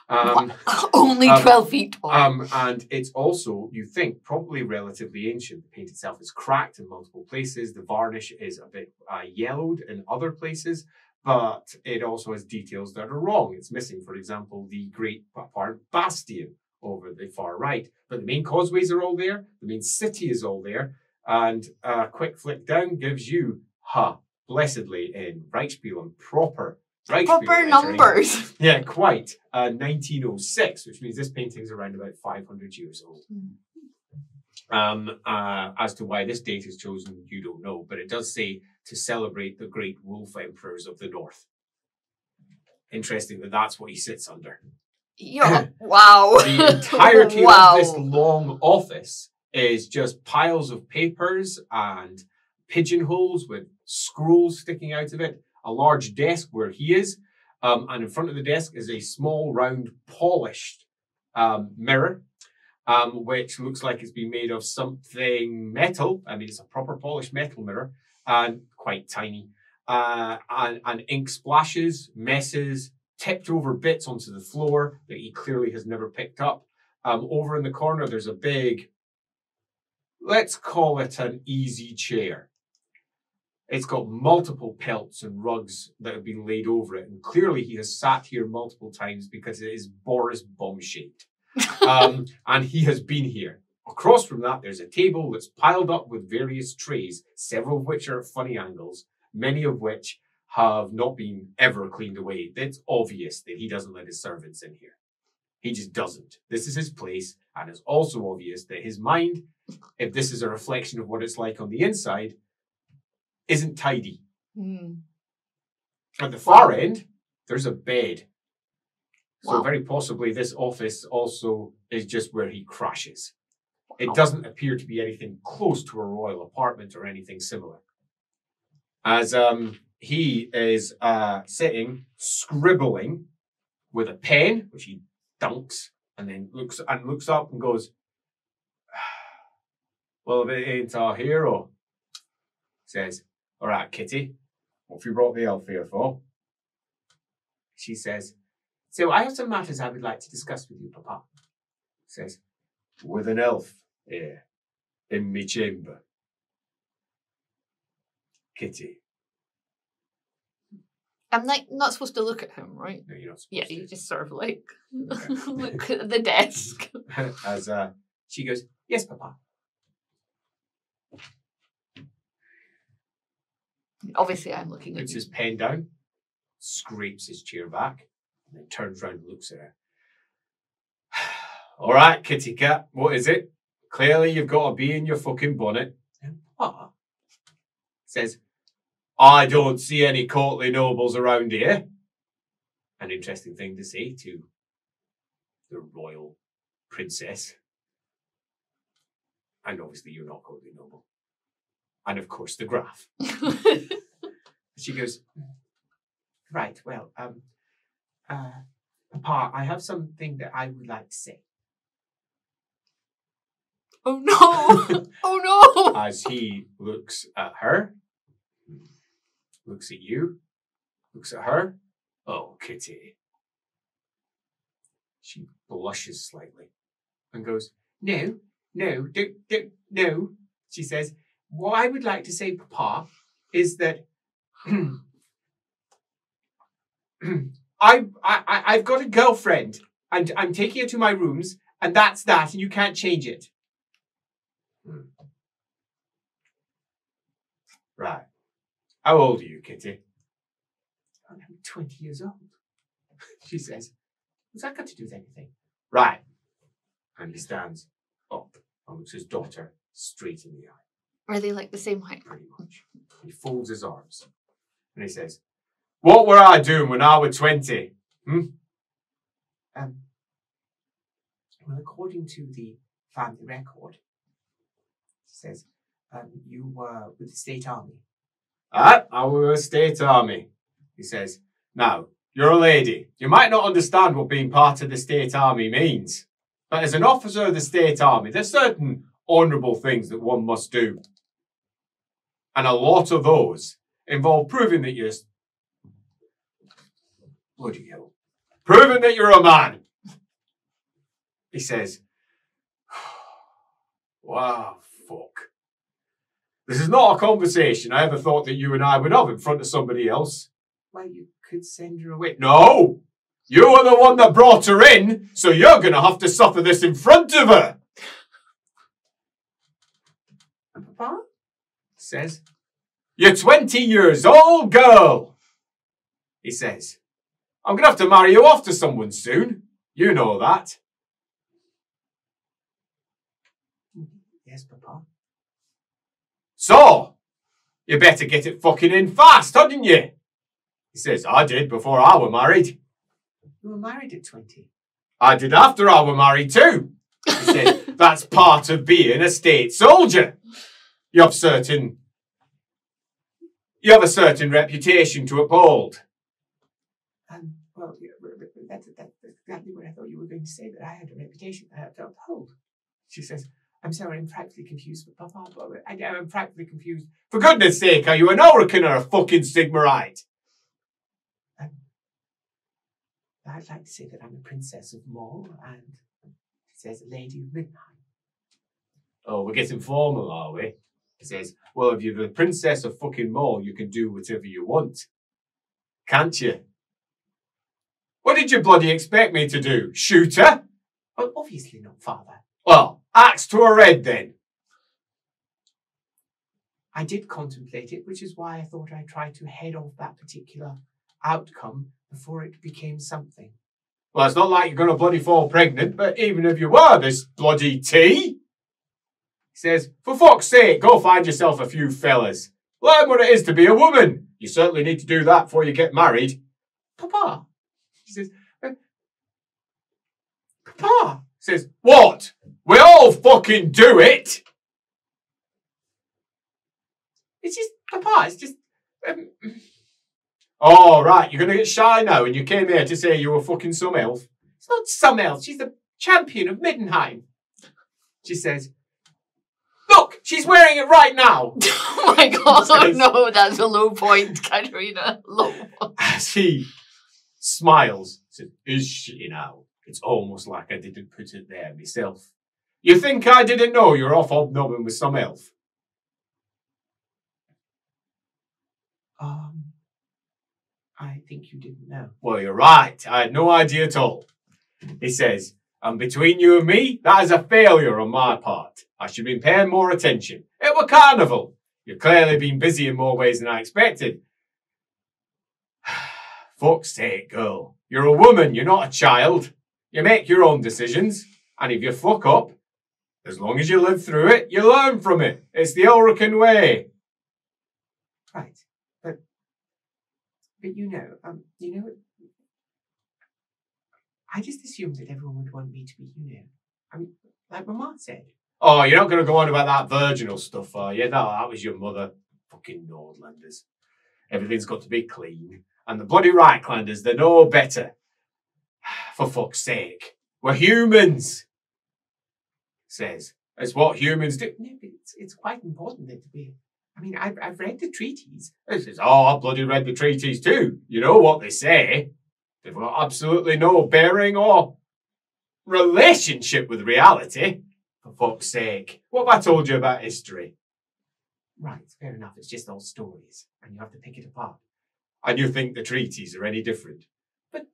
Only 12 feet tall. And it's also, you think, probably relatively ancient. The paint itself is cracked in multiple places. The varnish is a bit yellowed in other places, but it also has details that are wrong. It's missing, for example, the great apparent bastion over the far right. But the main causeways are all there. The main city is all there. And a quick flick down gives you blessedly in Reichspiel and proper Reichspiel Proper lettering. numbers. Yeah, quite. 1906, which means this painting's around about 500 years old. As to why this date is chosen, you don't know, but it does say to celebrate the great wolf emperors of the north. Interesting that that's what he sits under. Yeah. Wow. The entirety of this long office is just piles of papers and pigeonholes with scrolls sticking out of it, a large desk where he is, and in front of the desk is a small, round, polished mirror, which looks like it's been made of something metal. I mean, it's a proper polished metal mirror, and quite tiny. And ink splashes, messes, tipped over bits onto the floor that he clearly has never picked up. Over in the corner, there's a big, let's call it an easy chair. It's got multiple pelts and rugs that have been laid over it. And clearly he has sat here multiple times because it is Boris bomb-shaped. And he has been here. Across from that, there's a table that's piled up with various trays, several of which are at funny angles, many of which have not been ever cleaned away. It's obvious that he doesn't let his servants in here. He just doesn't. This is his place, and it's also obvious that his mind, if this is a reflection of what it's like on the inside, isn't tidy. At the far end, there's a bed. So very possibly this office also is just where he crashes. It doesn't appear to be anything close to a royal apartment or anything similar. As he is sitting, scribbling with a pen, which he dunks, and then looks up and goes, well, if it ain't our hero, says, all right, Kitty, what have you brought the elf here for? She says, so I have some matters I would like to discuss with you, Papa. Says, with an elf here in me chamber. Kitty. I'm like not supposed to look at him, right? No, you're not supposed Yeah, to. you just sort of like look at the desk. As she goes, yes, Papa. Obviously, I'm looking at Puts you. his pen down, scrapes his chair back, and then turns around and looks at her. All right, kitty cat, what is it? Clearly you've got a bee in your fucking bonnet. What? Says, I don't see any courtly nobles around here. An interesting thing to say to the royal princess. And obviously you're not courtly noble. And of course the Graf. She goes, right, well, Papa, I have something that I would like to say. Oh no! Oh no! As he looks at her, looks at you, looks at her. Oh, Kitty. She blushes slightly and goes, no, no. She says, what I would like to say, Papa, is that I've got a girlfriend and I'm taking her to my rooms and that's that and you can't change it. Right. How old are you, Kitty? I'm 20 years old. She says, what's that got to do with anything? Right. And he stands up and looks his daughter straight in the eye. Are they like the same height? Pretty much. He folds his arms and he says, what were I doing when I was 20? Well, according to the family record, it says, you were with the State Army. I was with the State Army, he says. Now, you're a lady. You might not understand what being part of the State Army means. But as an officer of the State Army, there's certain honourable things that one must do. And a lot of those involve proving that you're... Bloody hell. Proving that you're a man. He says, wow, fuck. This is not a conversation I ever thought that you and I would have in front of somebody else. Well, you could send her away. No! You were the one that brought her in, so you're going to have to suffer this in front of her. And Papa says, You're 20 years old, girl, he says. I'm going to have to marry you off to someone soon. You know that. Yes, Papa. So, you better get it fucking in fast, hadn't you? He says, I did before I were married. You were married at 20. I did after I were married too. He said, that's part of being a state soldier. You have a certain reputation to uphold. Well, that's exactly what I thought you were going to say, that I had a reputation I have to uphold. She says, I'm sorry, I'm frightfully confused, but Papa, I'm frightfully confused. For goodness sake, are you an Oracle or a fucking Sigmarite? I'd like to say that I'm a princess of Mor, and she says a lady of Middenheim. Oh, we're getting formal, are we? He says, well, if you're the princess of fucking Mor, you can do whatever you want. Can't you? What did you bloody expect me to do? Shoot her? Well, obviously not, Father. Well, axe to her head then. I did contemplate it, which is why I thought I'd try to head off that particular outcome before it became something. Well, it's not like you're going to bloody fall pregnant, but even if you were, this bloody tea. He says, for fuck's sake, go find yourself a few fellas. Learn what it is to be a woman. You certainly need to do that before you get married. Papa. She says, Papa. Says, what? We all fucking do it. It's just, Papa, it's just... Oh, right, you're going to get shy now and you came here to say you were fucking some elf? It's not some elf, she's the champion of Middenheim. She says, look, she's wearing it right now. Oh my God, oh no, that's a low point, Katerina. Low point. As he smiles, says, is she now? It's almost like I didn't put it there myself. You think I didn't know you're off hobnobbing with some elf? I think you didn't know. Well, you're right. I had no idea at all. He says, and between you and me, that is a failure on my part. I should have been paying more attention. It were carnival. You've clearly been busy in more ways than I expected. Fuck's sake, girl. You're a woman, you're not a child. You make your own decisions. And if you fuck up, as long as you live through it, you learn from it. It's the Oracan way. Right. But you know, I just assumed that everyone would want me to be, I mean, like Mama said. Oh, you're not going to go on about that virginal stuff, are you? That was your mother. Fucking Nordlanders. Everything's got to be clean. And the bloody Reichlanders, they're no better. For fuck's sake. We're humans. Says. It's what humans do. No, but it's quite important that to be... I mean, I've read the treaties. It says, oh, I bloody read the treaties too. You know what they say. They've got absolutely no bearing or relationship with reality. For fuck's sake. What have I told you about history? Right, fair enough. It's just all stories. And you have to pick it apart. And you think the treaties are any different? But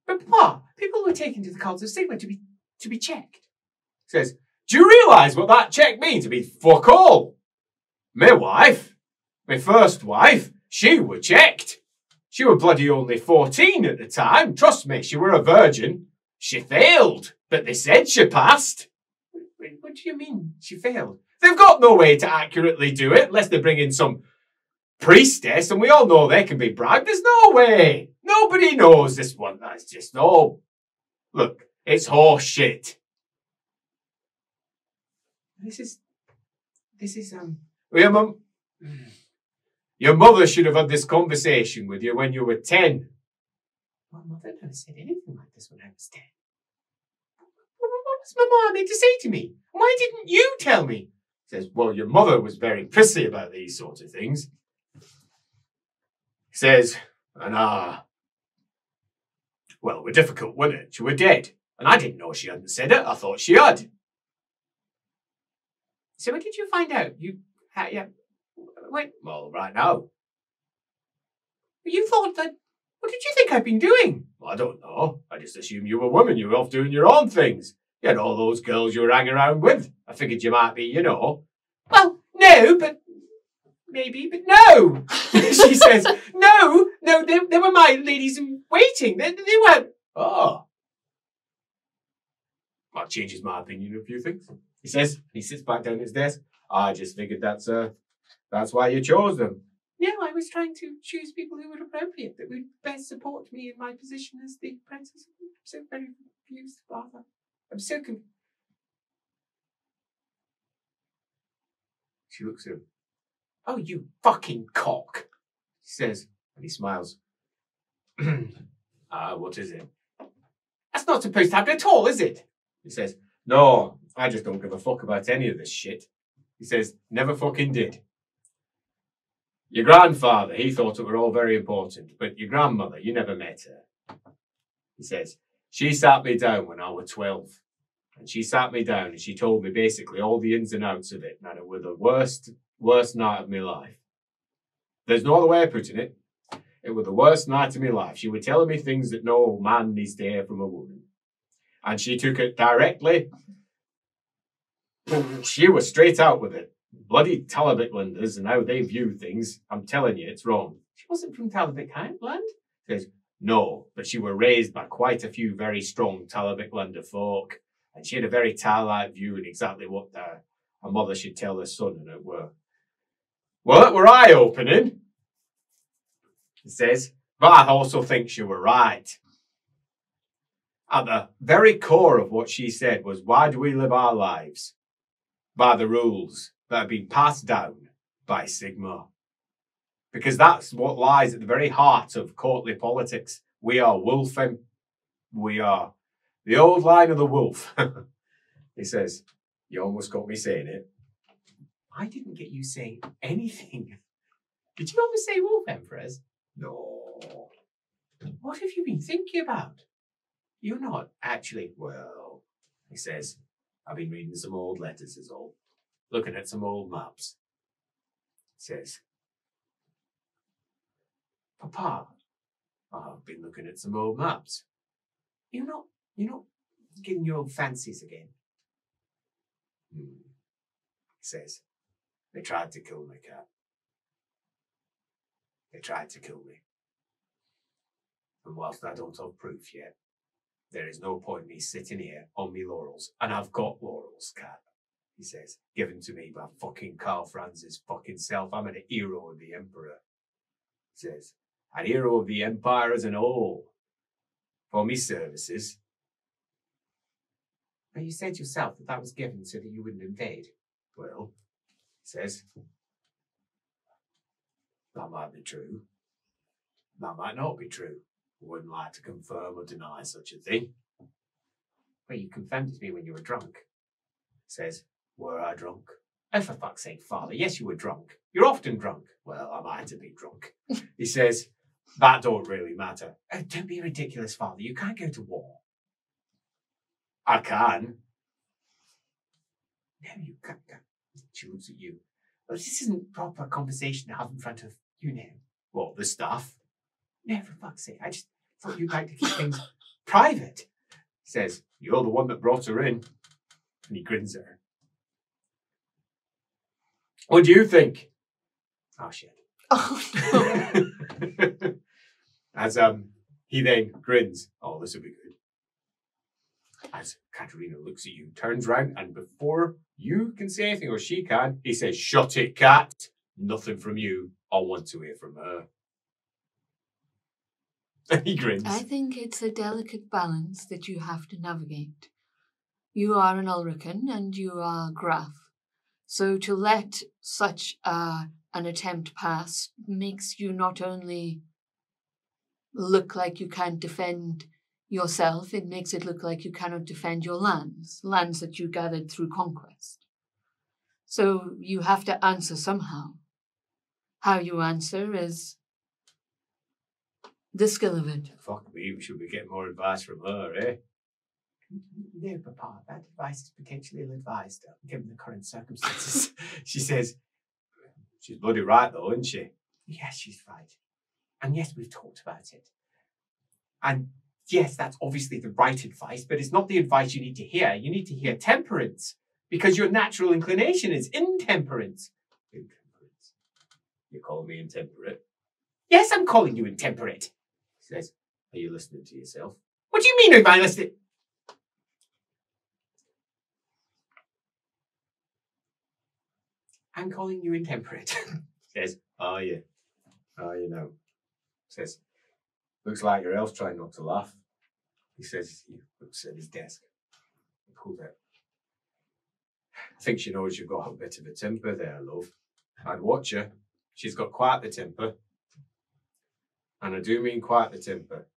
Papa, people were taken to the cult of Sigma to be checked. Says, do you realise what that check means? To be fuck all. My wife, my first wife, she were checked. She were bloody only 14 at the time. Trust me, she were a virgin. She failed, but they said she passed. What do you mean, she failed? They've got no way to accurately do it unless they bring in some priestess, and we all know they can be bribed. There's no way. Nobody knows this one. That's just no. Look, it's horse shit. This is Your mother should have had this conversation with you when you were 10. My mother never said anything like this when I was 10. What was my mom meant to say to me? Why didn't you tell me? Says, well, your mother was very prissy about these sorts of things. Says, well, it were difficult, wasn't it? She were dead. And I didn't know she hadn't said it. I thought she had. So when did you find out? Well, right now. You thought that... What did you think I'd been doing? Well, I don't know. I just assumed you were a woman. You were off doing your own things. You had all those girls you were hanging around with. I figured you might be, Well, no, but... maybe, but no. She says, no, they were my ladies in waiting. They weren't. Oh. That changes my opinion of a few things. He says, he sits back down at his desk. I just figured that's why you chose them. No, I was trying to choose people who were appropriate, that would best support me in my position as the princess. I'm so very confused, Father. I'm so confused. She looks at him. Oh, you fucking cock, He says, and he smiles. What is it? That's not supposed to happen at all, is it? He says, no, I just don't give a fuck about any of this shit. He says, never fucking did. Your grandfather, he thought it were all very important, but your grandmother, you never met her. He says, she sat me down when I was 12. And she sat me down and she told me basically all the ins and outs of it, and it were the worst night of my life. There's no other way of putting it. It was the worst night of my life. She was telling me things that no man needs to hear from a woman. And she took it directly. She was straight out with it. Bloody Talabotlanders and how they view things. I'm telling you, it's wrong. She wasn't from Talabot land? Says, no, but she were raised by quite a few very strong Talabotlander folk. And she had a very Tal-like view in exactly what her mother should tell her son, and it were. Well, it were eye-opening. He says, but I also think she were right. At the very core of what she said was, why do we live our lives? By the rules that have been passed down by Sigma. Because that's what lies at the very heart of courtly politics. We are wolfing. We are the old line of the wolf. He says, you almost got me saying it. I didn't get you saying anything. Did you almost say wolf, Empress? No. What have you been thinking about? You're not actually. Well, he says, I've been reading some old letters is all. Looking at some old maps. He says, Papa, I've been looking at some old maps. You're not getting your old fancies again. He says, they tried to kill me, Cat. They tried to kill me. And whilst I don't have proof yet, there is no point me sitting here on me laurels. And I've got laurels, Cat. He says, given to me by fucking Karl Franz's fucking self. I'm a hero of the Emperor. He says, a hero of the Empire as an whole. For me services. But you said yourself that was given so that you wouldn't invade. Well, he says, that might be true. That might not be true. I wouldn't like to confirm or deny such a thing. Well, you confirmed it to me when you were drunk. He says, were I drunk? Oh, for fuck's sake, Father, yes, you were drunk. You're often drunk. Well, I might have been drunk. He says, that don't really matter. Oh, don't be ridiculous, Father. You can't go to war. I can. No, you can't. She looks at you. Well, this isn't proper conversation to have in front of, What, the stuff? No, for fuck's sake. I just thought you'd like to keep things private. He says, you're the one that brought her in. And he grins at her. What do you think? Oh, shit. Oh, no. As he then grins. Oh, this will be good. As Katerina looks at you, turns round, and before you can say anything, or she can, he says, shut it, Cat. Nothing from you. I want to hear from her. He grins. I think it's a delicate balance that you have to navigate. You are an Ulrican and you are Graf. So to let such an attempt pass makes you not only look like you can't defend yourself, it makes it look like you cannot defend your lands that you gathered through conquest. So you have to answer somehow. How you answer is the skill of it. Fuck me, we should be getting more advice from her, eh? No, Papa, that advice is potentially ill-advised, given the current circumstances. She says, she's bloody right though, isn't she? Yes, she's right. And yes, we've talked about it. And yes, that's obviously the right advice, but it's not the advice you need to hear. You need to hear temperance, because your natural inclination is intemperance. You call me intemperate? Yes, I'm calling you intemperate. He says, are you listening to yourself? What do you mean, am I listening? I'm calling you intemperate. Says, are you? Are you now? Says, looks like your elf's trying not to laugh. He says, he looks at his desk. He pulls out. I think she knows you've got a bit of a temper there, love. I'd watch her. She's got quite the temper. And I do mean quite the temper.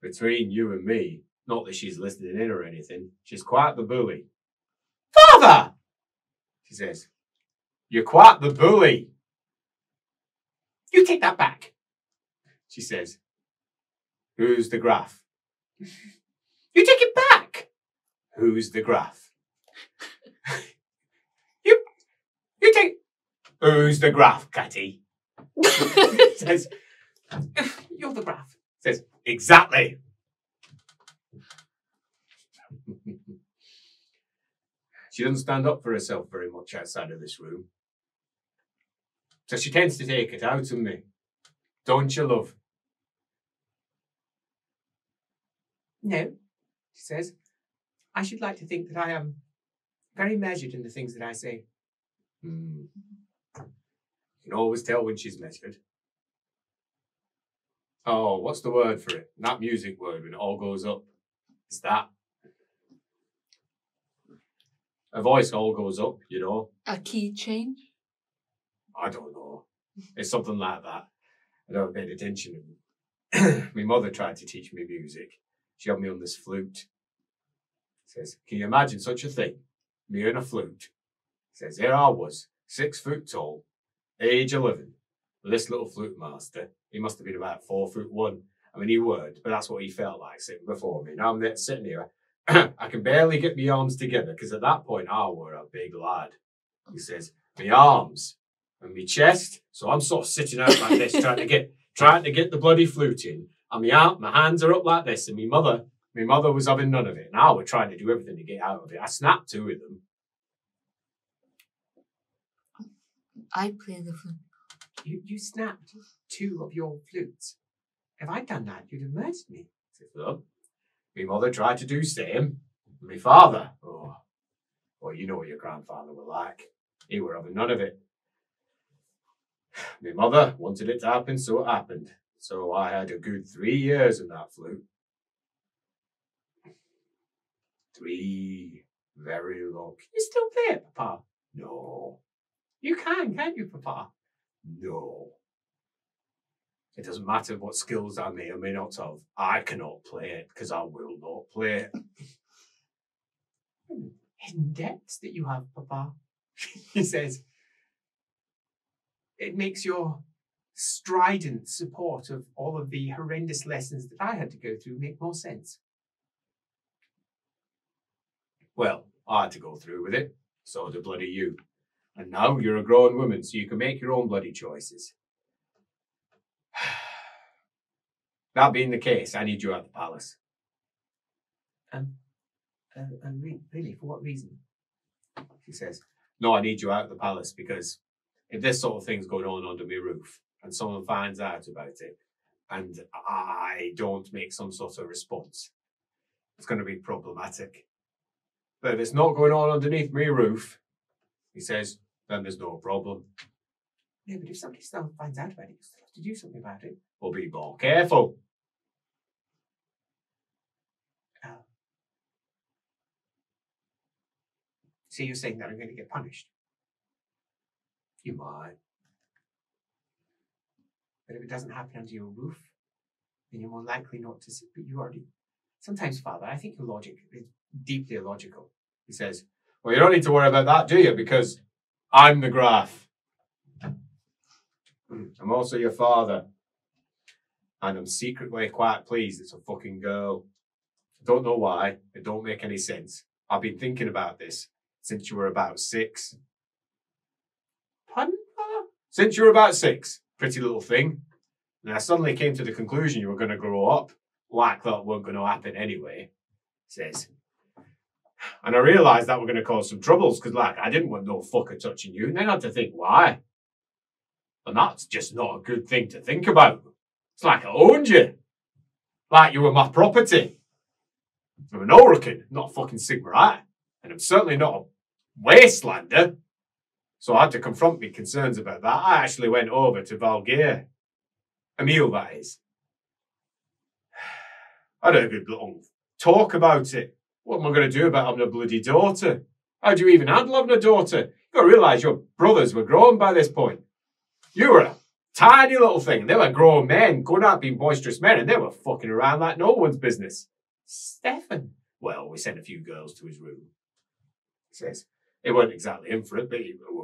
Between you and me, not that she's listening in or anything, she's quite the bully. Father! She says, you're quite the bully. You take that back. She says, who's the Graf? You take it back. Who's the Graf? You take... Who's the Graf, Catty? Says, You're the Graf. Says, exactly. She doesn't stand up for herself very much outside of this room. So she tends to take it out of me. Don't you, love? No, she says. I should like to think that I am very measured in the things that I say. You can always tell when she's measured. Oh, what's the word for it? That music word when it all goes up. It's that. Her voice all goes up, you know. A key change? I don't know. It's something like that. I don't pay attention. My mother tried to teach me music. She had me on this flute. Says, can you imagine such a thing? Me and a flute. Says, here I was, 6 foot tall, age 11, with this little flute master. He must have been about 4'1". I mean, he would, but that's what he felt like sitting before me. Now I'm there sitting here. I can barely get my arms together because at that point I were a big lad. He says, my arms and my chest. So I'm sort of sitting out like this, trying to get the bloody flute in. And my hands are up like this. And my mother was having none of it. And I was trying to do everything to get out of it. I snapped 2 of them. I play the flute. You snapped 2 of your flutes. If I'd done that, you'd have murdered me. Says, look, my mother tried to do same. My father, well, you know what your grandfather were like. He were having none of it. My mother wanted it to happen, so it happened. So I had a good 3 years in that flute. 3 very long. You still play it, Papa? No. You can't you, Papa? No. It doesn't matter what skills I may or may not have. I cannot play it because I will not play it. Hidden depths that you have, Papa. He says. It makes your strident support of all of the horrendous lessons that I had to go through make more sense. Well, I had to go through with it. So did bloody you. And now you're a grown woman, so you can make your own bloody choices. That being the case, I need you at the palace. Really, for what reason? She says, no, I need you out of the palace because if this sort of thing's going on under my roof and someone finds out about it and I don't make some sort of response, it's going to be problematic. But if it's not going on underneath my roof, he says, then there's no problem. No, but if somebody still finds out about it, you still have to do something about it. Well, be more careful. So you're saying that I'm going to get punished? You might. But if it doesn't happen under your roof, then you're more likely not to see. But you already... Sometimes, Father, I think your logic is deeply illogical. He says, well, you don't need to worry about that, do you? Because I'm the Graf. I'm also your father. And I'm secretly quite pleased it's a fucking girl. I don't know why. It don't make any sense. I've been thinking about this since you were about 6. Pardon, Father? Since you were about 6, pretty little thing. And I suddenly came to the conclusion you were going to grow up. Like that weren't going to happen anyway, says. And I realised that we're going to cause some troubles because, like, I didn't want no fucker touching you. And then I had to think, why? And that's just not a good thing to think about. It's like I owned you. Like you were my property. I'm an Ulrican, not a fucking Sigmarite. And I'm certainly not a wastelander. So I had to confront my concerns about that. I actually went over to Valgeir. Emil, that is. I had a good little talk about it. What am I going to do about having a bloody daughter? How do you even handle having a daughter? You've got to realise your brothers were grown by this point. You were a tiny little thing. They were grown men, going out being boisterous men, and they were fucking around like no one's business. Stefan. Well, we sent a few girls to his room. He says, it wasn't exactly him for it, but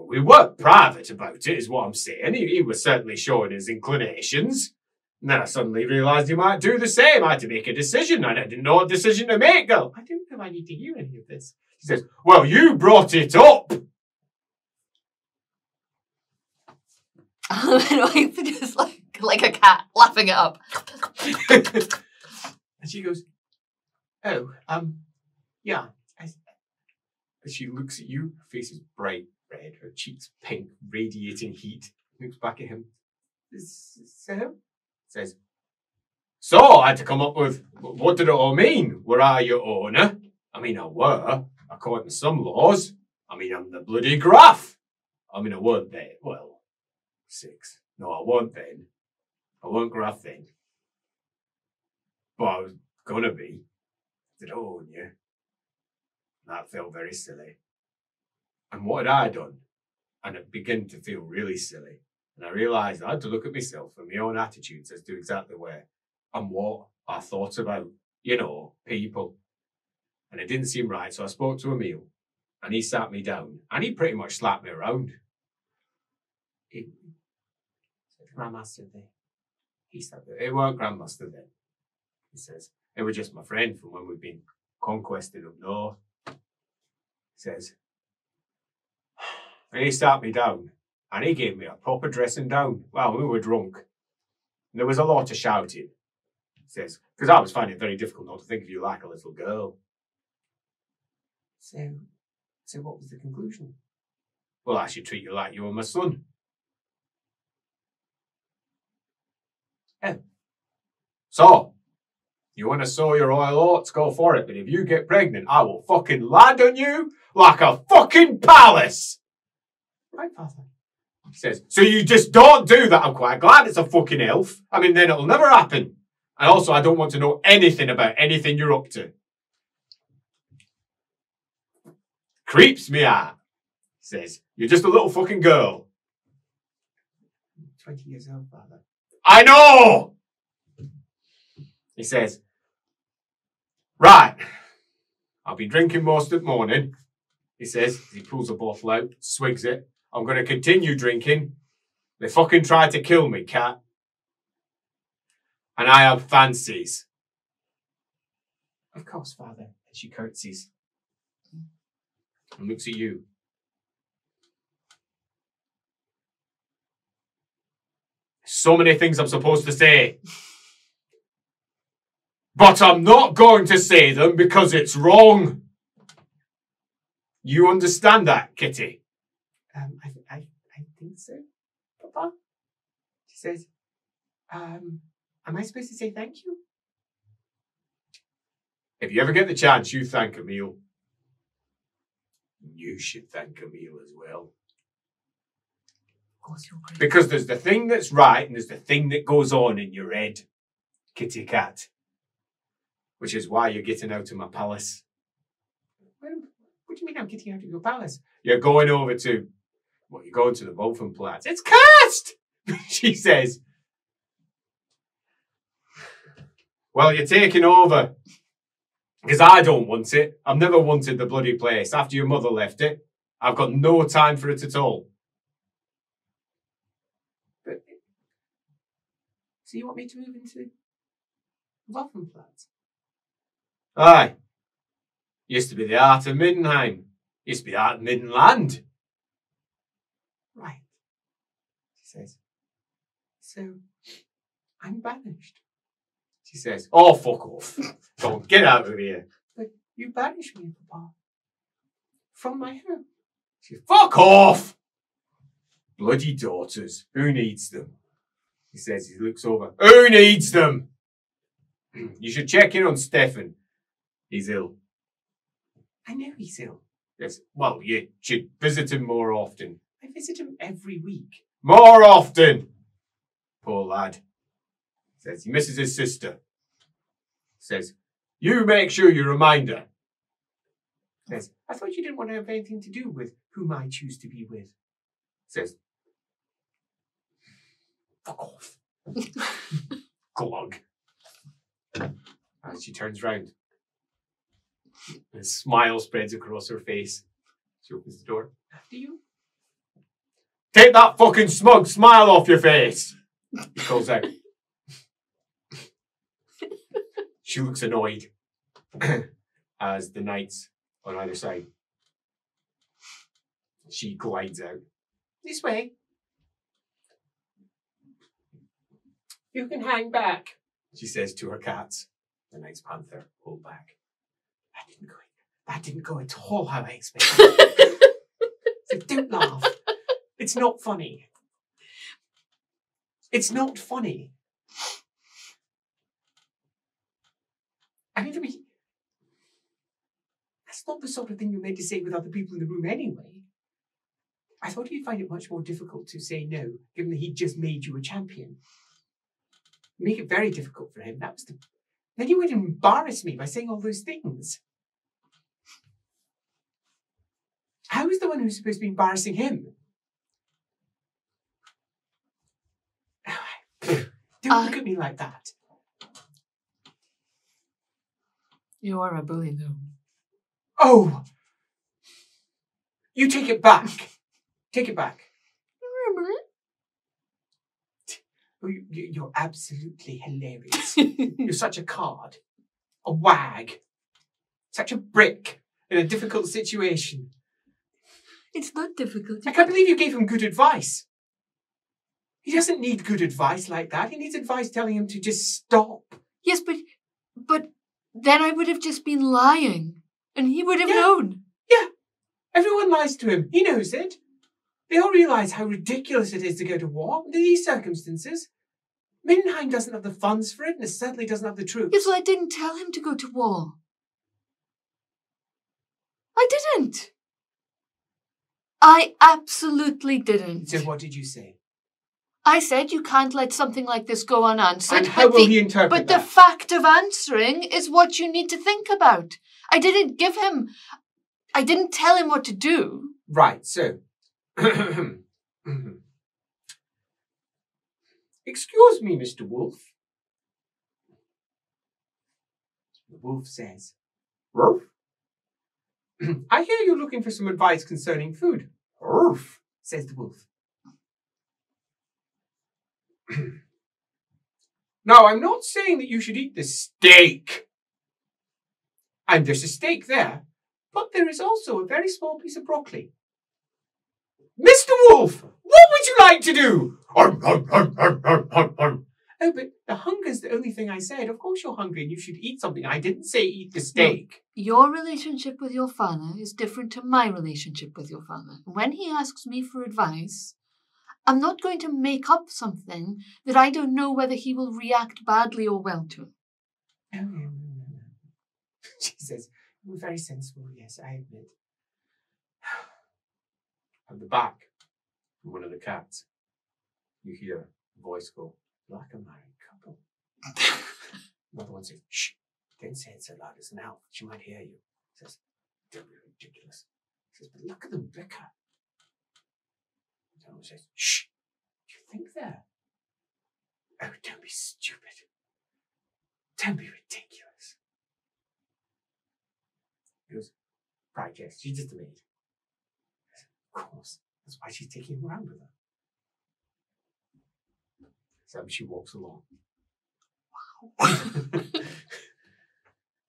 we weren't private about it, is what I'm saying. He was certainly showing his inclinations. And then I suddenly realised he might do the same. I had to make a decision, and I didn't know what decision to make, girl. I don't know I need to hear any of this. He says, well, you brought it up. Alamennowyth just like a cat, laughing it up. And she goes, oh, yeah. As she looks at you, her face is bright red, her cheeks pink, radiating heat. Looks back at him. So? Says, so I had to come up with, what did it all mean? Were I your owner? I mean, I were, according to some laws. I mean, I'm the bloody Graf. I mean, I weren't then. Well, 6. No, I weren't then. I weren't Graf then. But I was gonna be. Did I own you? That felt very silly. And what had I done? And it began to feel really silly. And I realised I had to look at myself and my own attitudes as to exactly where and what I thought about, people. And it didn't seem right, so I spoke to Emil. And he sat me down. And he pretty much slapped me around. Grandmaster there. He said, it weren't Grandmaster then. He says, it was just my friend from when we've been conquested up north. He says, and he sat me down and he gave me a proper dressing down. Well, we were drunk. And there was a lot of shouting. He says, because I was finding it very difficult not to think of you like a little girl. So what was the conclusion? Well, I should treat you like you were my son. Oh. So, you want to sow your oil oats, go for it. But if you get pregnant, I will fucking land on you like a fucking palace. Right, Father. He says, so you just don't do that. I'm quite glad it's a fucking elf. I mean, then it'll never happen. And also, I don't want to know anything about anything you're up to. Creeps me out. He says, you're just a little fucking girl. 20 years old, Father. I know! He says, right, I'll be drinking most of the morning. He says, he pulls a bottle out, swigs it. I'm going to continue drinking. They fucking tried to kill me, cat. And I have fancies. Of course, Father. And she curtsies. And looks at you. So many things I'm supposed to say. But I'm not going to say them because it's wrong. You understand that, Kitty? I think so, Papa. She says, am I supposed to say thank you? If you ever get the chance, you thank Emil. You should thank Emil as well. Of course, you're great. Because there's the thing that's right and there's the thing that goes on in your head, kitty cat. Which is why you're getting out of my palace. What do you mean I'm getting out of your palace? You're going over to, well, you're going to the Wolfenplatz. It's cursed! She says. Well, you're taking over. Because I don't want it. I've never wanted the bloody place. After your mother left it, I've got no time for it at all. But, so you want me to move into Wolfenplatz? Aye. Used to be the art of Middenheim. Used to be the art of Middenland. Right. She says, so I'm banished. She says, oh, fuck off. Don't get out of here. But you banished me, Papa. From my home. She says, fuck off. Bloody daughters. Who needs them? He says, he looks over. Who needs them? You should check in on Stefan. He's ill. I know he's ill. Yes. Well, you should visit him more often. I visit him every week. More often! Poor lad. Says he misses his sister. Says, you make sure you remind her. Says, I thought you didn't want to have anything to do with whom I choose to be with. Says, fuck off. Glug. As she turns round. A smile spreads across her face. She opens the door. After you? Take that fucking smug smile off your face! He calls out. She looks annoyed as the knights on either side. She glides out. This way. You can hang back. She says to her cats. The Knight's Panther pulled back. That didn't go at all how I expected. So don't laugh. It's not funny. It's not funny. I mean, that's not the sort of thing you're meant to say with other people in the room anyway. I thought you'd find it much more difficult to say no, given that he'd just made you a champion. Make it very difficult for him. Then he would embarrass me by saying all those things. How is the one who's supposed to be embarrassing him? Don't look at me like that. You are a bully, though. Oh! You take it back. Take it back. Oh, you're absolutely hilarious. You're such a card. A wag. Such a brick in a difficult situation. It's not difficult. I can't believe you gave him good advice. He doesn't need good advice like that. He needs advice telling him to just stop. Yes, but then I would have just been lying. And he would have known. Yeah. Everyone lies to him. He knows it. They all realise how ridiculous it is to go to war under these circumstances. Middenheim doesn't have the funds for it, and it certainly doesn't have the troops. Yes, well, I didn't tell him to go to war. I didn't. I absolutely didn't. So what did you say? I said you can't let something like this go unanswered. And how will he interpret But that? the fact of answering is what you need to think about. I didn't tell him what to do. Right, so. Excuse me, Mr. Wolf. The wolf says, Ruff? I hear you're looking for some advice concerning food. Ruff, says the wolf. Now, I'm not saying that you should eat the steak. And there's a steak there, but there is also a very small piece of broccoli. Mr. Wolf, what would you like to do? Oh, but the hunger's the only thing I said. Of course you're hungry and you should eat something. I didn't say eat the steak. Your relationship with your father is different to my relationship with your father. When he asks me for advice, I'm not going to make up something that I don't know whether he will react badly or well to. Oh, no. She says, you're very sensible, yes, I admit. At the back, from one of the cats, you hear a voice go, like a married couple. Another one says, shh, don't say it so loud, it's an elf, she might hear you. Says, don't be ridiculous. Says, but look at them bicker. Someone says, shh, do you think they're? Oh, don't be stupid. Don't be ridiculous. He goes, right, yes, she's just a maid. Of course, that's why she's taking him around with her. So she walks along. Wow.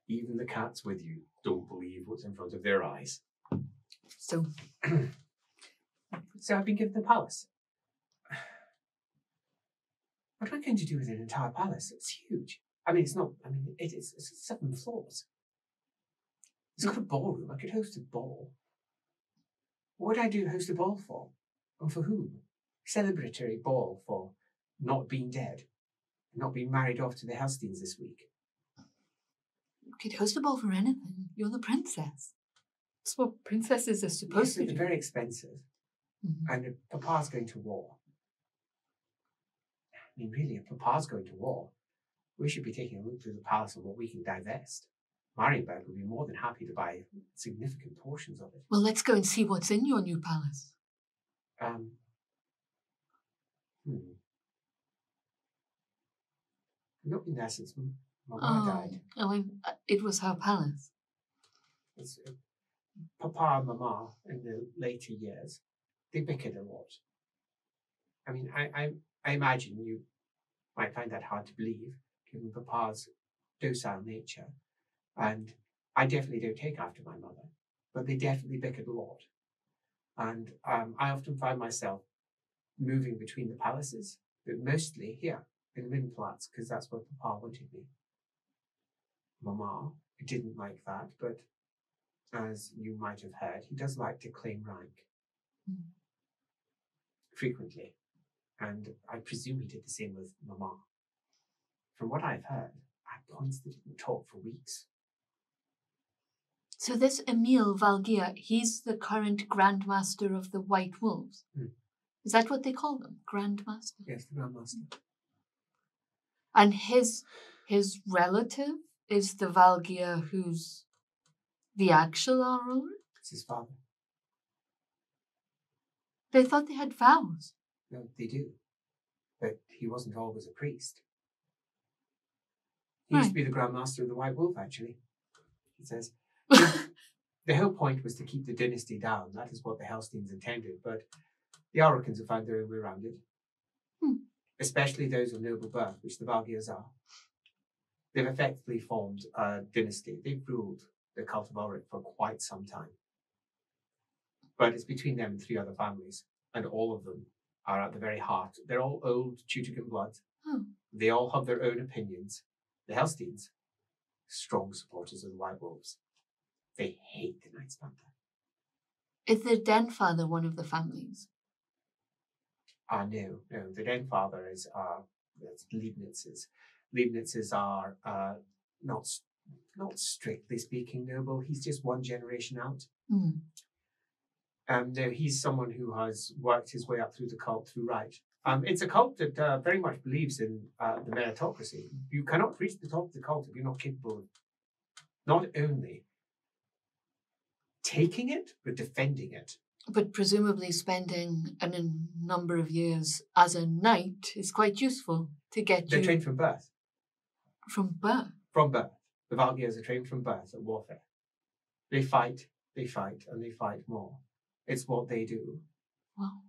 Even the cats with you don't believe what's in front of their eyes. So I've been given the palace. What am I going to do with an entire palace? It's huge. It's 7 floors. It's got a ballroom. I could host a ball. What would I host a ball for? And for whom? celebratory ball for not being dead, not being married off to the Helsteins this week. You could host a ball for anything. You're the princess. That's what princesses are supposed to They're do. very expensive. And if Papa's going to war, I mean, really, if Papa's going to war, we should be taking a look through the palace on what we can divest. Marienberg would be more than happy to buy significant portions of it. Well, let's go and see what's in your new palace. I've not been there since Mama died. It was her palace. It's, Papa and Mama, in the later years, they bickered a lot. I mean, I imagine you might find that hard to believe, given Papa's docile nature. And I definitely don't take after my mother, but they definitely bickered a lot. And I often find myself moving between the palaces, but mostly here in Middenplatz, because that's where Papa wanted me. Mama didn't like that, but as you might have heard, he does like to claim rank. Frequently. And I presume he did the same with Mama. From what I've heard, at points they didn't talk for weeks. So this Emil Valgier, he's the current Grandmaster of the White Wolves. Is that what they call them? Grandmaster? Yes, the Grandmaster. And his relative is the Valgier who's the actual Arul? It's his father. They thought they had vows. No, they do. But he wasn't always a priest. He used to be the Grandmaster of the White Wolf, actually. He says. The whole point was to keep the dynasty down. That is what the Helsteins intended. But the Aurukans have found their own way around it. Especially those of noble birth, which the Valgiers are. They've effectively formed a dynasty. They've ruled the cult of Ulrich for quite some time. But it's between them and 3 other families, and all of them are at the very heart. They're all old Teutoburg blood. They all have their own opinions. The Helsteins, strong supporters of the White Wolves. They hate the Knights Panther. Is the Den Father one of the families? No. The Den Father is Leibniz's. Leibniz's are not strictly speaking noble. He's just one generation out. No, he's someone who has worked his way up through the cult through right. It's a cult that very much believes in the meritocracy. You cannot reach the top of the cult if you're not capable of not only taking it, but defending it. But presumably spending a number of years as a knight is quite useful to get They're trained from birth. From birth? From birth. The Valgiers are trained from birth at warfare. They fight, and they fight more. It's what they do. Wow.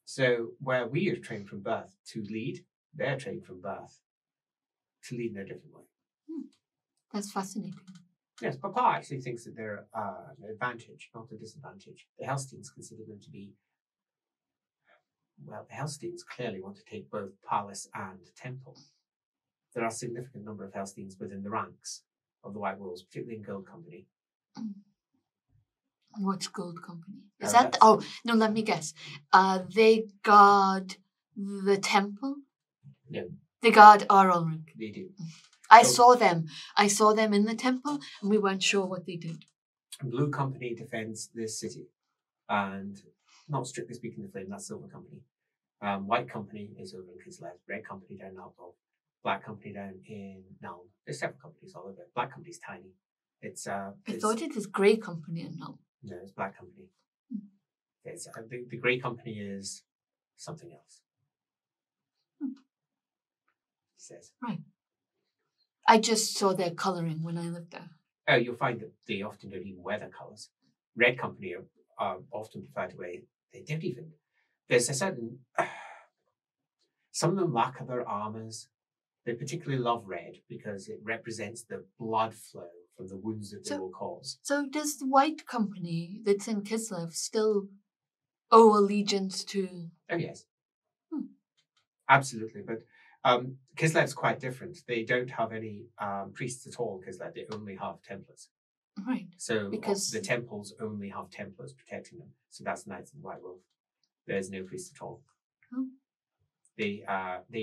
So where we are trained from birth to lead, they're trained from birth to lead in a different way. That's fascinating. Yes, Papa actually thinks that they're an advantage, not a disadvantage. The Helsteins consider them to be, well, the Helsteins clearly want to take both palace and temple. There are a significant number of Helsteins within the ranks of the White Wolves, particularly in Gold Company. What's Gold Company? Is that... Oh, no, let me guess. They guard the temple? No. They guard Ulrich. They do. I saw them in the temple, and we weren't sure what they did. Blue Company defends this city, and not strictly speaking the Flame, that's Silver Company. White Company is over in Kislev, Red Company down in Altdorf, Black Company down in Nuln. There's several companies all over. Black Company's tiny. I thought it was Grey Company in Nuln. No, it's Black Company. It's, the Grey Company is something else. He says. Right. I just saw their colouring when I lived there. Oh, you'll find that they often don't even wear their colours. Red Company are often preferred to wear. They don't even. There's a certain. Some of them lack their armours. They particularly love red because it represents the blood flow from the wounds that they will cause. So does the White Company that's in Kislev still owe allegiance to... Oh, yes. Absolutely. But Kislev's quite different. They don't have any priests at all in Kislev. They only have Templars. Right. So because the temples only have Templars protecting them. So that's Knights of the White Wolf. There's no priest at all. Oh. They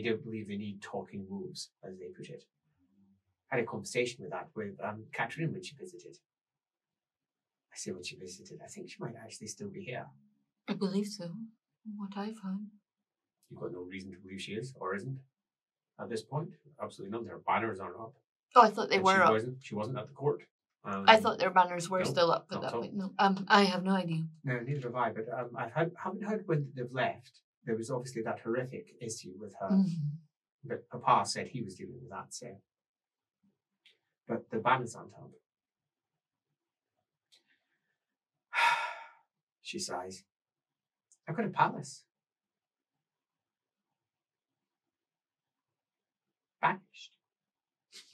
don't believe they need talking wolves, as they put it. I had a conversation with that with Catherine when she visited. I say when she visited. I think she might actually still be here. I believe so. From what I've heard. You've got no reason to believe she is or isn't at this point. Absolutely none. Their banners aren't up. Oh, I thought they were up. She wasn't at the court. I thought their banners were no, still up at that point. No, I have no idea. No, neither have I. But haven't heard when they've left. There was obviously that horrific issue with her. Mm-hmm. But Papa said he was dealing with that. So, but the banners aren't up. She sighs. I've got a palace. Banished.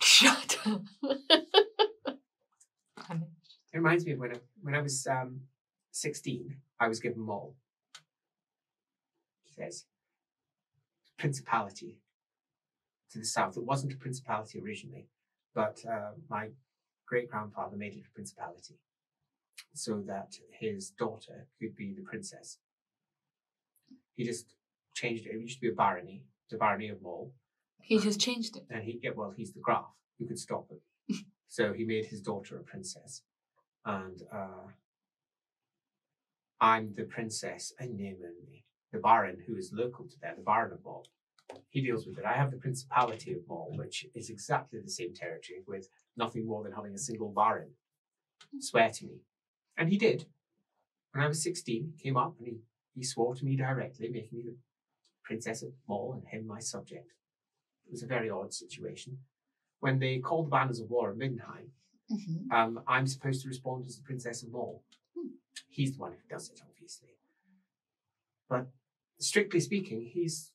Shut up. It reminds me of when I was 16, I was given Mole. He says, principality to the south. It wasn't a principality originally, but my great-grandfather made it a principality so that his daughter could be the princess. He just changed it. It used to be a barony, the barony of Mole. He just changed it. And he's the Graf who could stop it. So he made his daughter a princess. And I'm the princess in name only. The Baron, who is local to there, the Baron of Mole, he deals with it. I have the Principality of Mole, which is exactly the same territory with nothing more than having a single Baron swear to me. And he did. When I was 16, he came up and he swore to me directly, making me the Princess of Mole and him my subject. It was a very odd situation. When they called the banners of war in Middenheim, I'm supposed to respond as the Princess of Mole. He's the one who does it, obviously. But strictly speaking, he's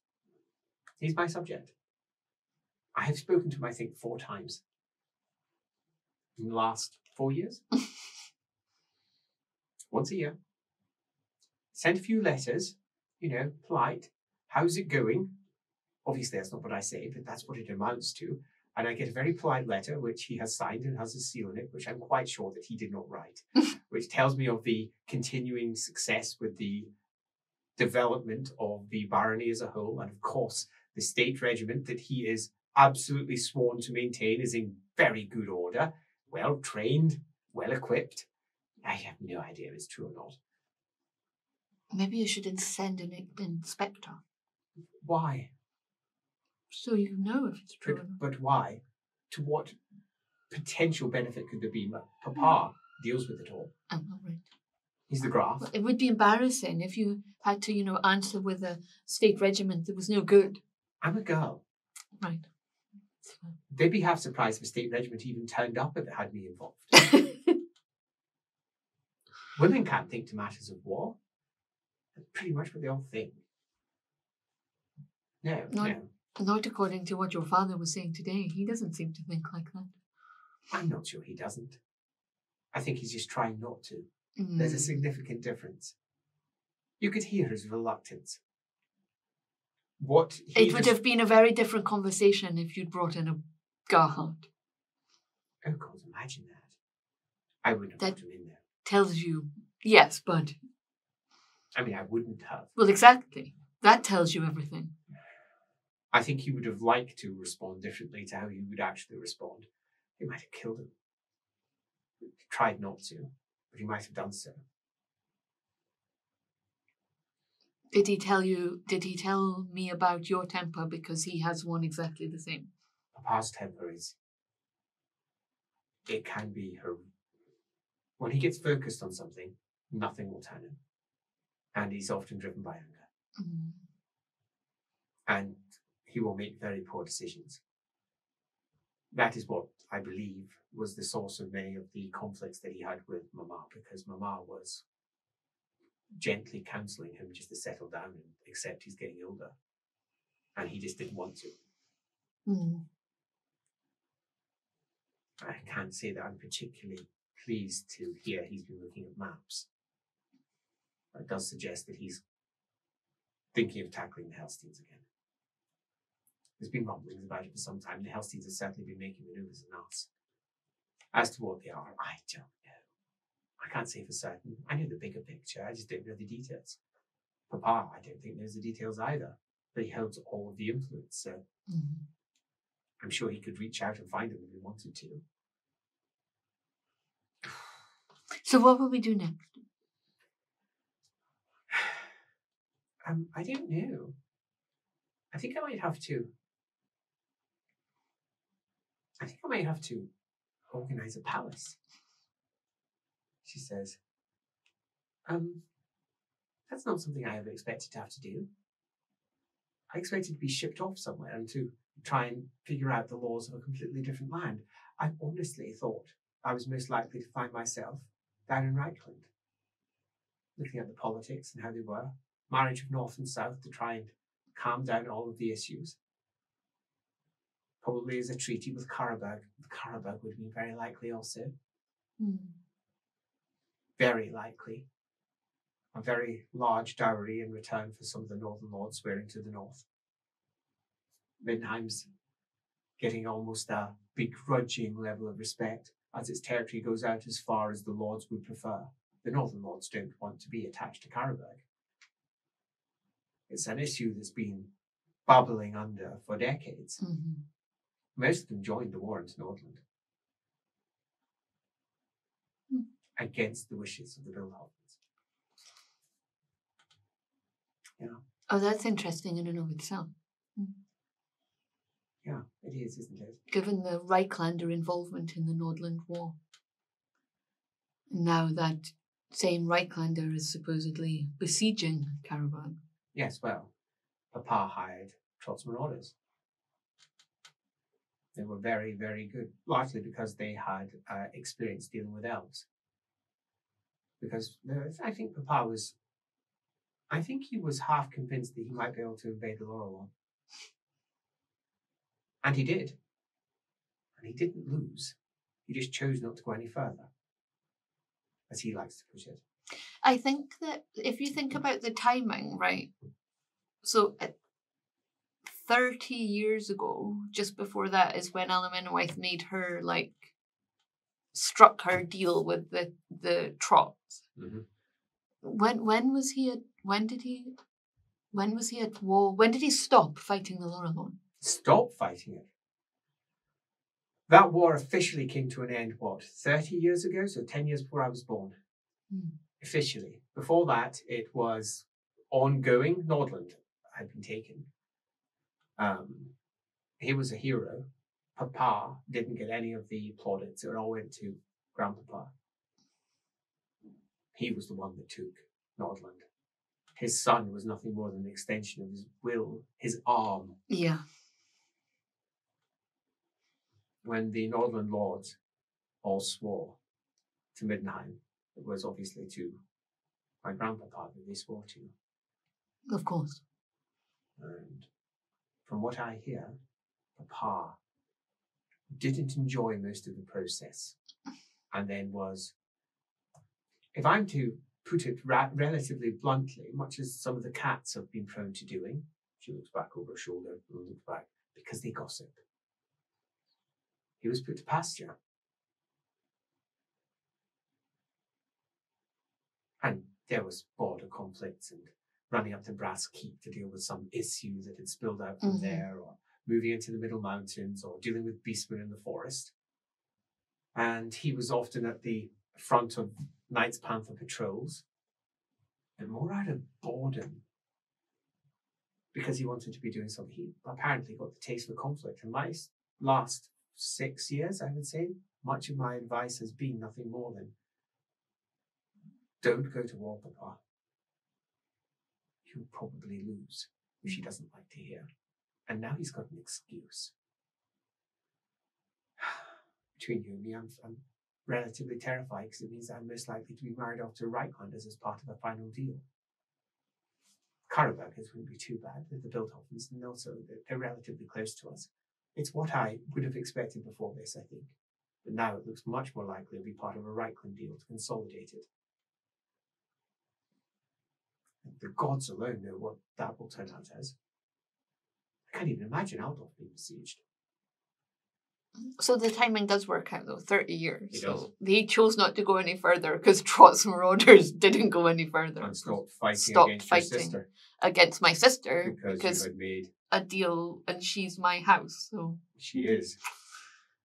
my subject. I have spoken to him, I think, 4 times in the last 4 years. Once a year. Sent a few letters, polite. How's it going? Obviously, that's not what I say, but that's what it amounts to. And I get a very polite letter, which he has signed and has a seal in it, which I'm quite sure that he did not write, which tells me of the continuing success with the development of the barony as a whole. And of course, the state regiment that he is absolutely sworn to maintain is in very good order, well trained, well equipped. I have no idea if it's true or not. Maybe you should send an inspector. Why? So you know if it's true or not. But why? To what potential benefit could there be? Papa deals with it all. I'm not right. He's the Graf. Well, it would be embarrassing if you had to, answer with a state regiment that was no good. I'm a girl. Right. They'd be half surprised if a state regiment even turned up if it had me involved. Women can't think to matters of war. That's pretty much what they all think. No. Not according to what your father was saying today. He doesn't seem to think like that. I'm not sure he doesn't. I think he's just trying not to. There's a significant difference. You could hear his reluctance. It would have been a very different conversation if you'd brought in a Garhart. Oh God, imagine that. I wouldn't have put him in there. Tells you, yes, but... I mean, I wouldn't have. Well, exactly. That tells you everything. I think he would have liked to respond differently to how he would actually respond. He might have killed him. He tried not to, but he might have done so. Did he tell me about your temper because he has one exactly the same? Papa's temper it can be her. When he gets focused on something, nothing will turn him. And he's often driven by anger. And he will make very poor decisions. That is what I believe was the source of many of the conflicts that he had with Mama, because Mama was gently counselling him just to settle down and accept he's getting older. And he just didn't want to. I can't say that I'm particularly pleased to hear he's been looking at maps. It does suggest that he's thinking of tackling the Hellsteins again. There's been rumblings about it for some time. The Hellsteins have certainly been making manoeuvres in us. As to what they are, I don't know. I can't say for certain. I know the bigger picture. I just don't know the details. Papa, I don't think knows the details either, but he holds all of the influence, so I'm sure he could reach out and find him if he wanted to. So what will we do next? I don't know. I think I might have to organize a palace. She says, that's not something I ever expected to have to do. I expected to be shipped off somewhere and to try and figure out the laws of a completely different land. I honestly thought I was most likely to find myself down in Reichland, looking at the politics and how they were, marriage of North and South to try and calm down all of the issues. Probably as a treaty with Karabag. Karabag would be very likely also. Very likely. A very large dowry in return for some of the Northern Lords swearing to the North. Middenheim's getting almost a begrudging level of respect as its territory goes out as far as the Lords would prefer. The Northern Lords don't want to be attached to Karabag. It's an issue that's been bubbling under for decades. Most of them joined the war into Nordland against the wishes of the Wildhoffens. Yeah. Oh, that's interesting in and of itself. Yeah, it is, isn't it? Given the Reiklander involvement in the Nordland War. Now that same Reiklander is supposedly besieging Karabag. Yes, well, Papa hired Trotsman orders. They were very, very good, largely because they had experience dealing with elves. Because I think he was half convinced that he might be able to invade the Laurelon. And he did. And he didn't lose. He just chose not to go any further, as he likes to put it. I think that if you think about the timing, right? So 30 years ago, just before that is when Alamennowyth made her, struck her deal with the Trots. When was he at war? When did he stop fighting the Laurelon? Stop fighting it? That war officially came to an end, 30 years ago? So 10 years before I was born. Officially. Before that, it was ongoing. Nordland had been taken. He was a hero. Papa didn't get any of the plaudits. It all went to Grandpapa. He was the one that took Nordland. His son was nothing more than an extension of his will, his arm. Yeah. When the Northern Lords all swore to Middenheim, it was obviously to my grandpapa that they swore to. Of course. And from what I hear, Papa didn't enjoy most of the process, and then was, if I'm to put it relatively bluntly, much as some of the cats have been prone to doing, she looks back over her shoulder and looks back, because they gossip. He was put to pasture. And there was border conflicts and running up to Brass Keep to deal with some issue that had spilled out from there, or moving into the Middle Mountains, or dealing with beastmen in the forest. And he was often at the front of Knights Panther patrols, but more out of boredom, because he wanted to be doing something. He apparently got the taste for conflict. And my last 6 years, I would say, much of my advice has been nothing more than, don't go to war, Papa. You'll probably lose, which he doesn't like to hear. And now he's got an excuse. Between you and me, I'm relatively terrified, because it means that I'm most likely to be married off to Reichlanders as part of a final deal. Karabakers wouldn't be too bad. They're the Wildhoffens, and also they're relatively close to us. It's what I would have expected before this, I think. But now it looks much more likely to be part of a Reichland deal to consolidate it. The gods alone know what that will turn out as. I can't even imagine Aldorf being besieged. So the timing does work out, though, 30 years. It so does. they chose not to go any further because Trott's Marauders didn't go any further. And stopped fighting Stopped against fighting. your sister. Against my sister Because you had made... a deal and she's my house. So She is.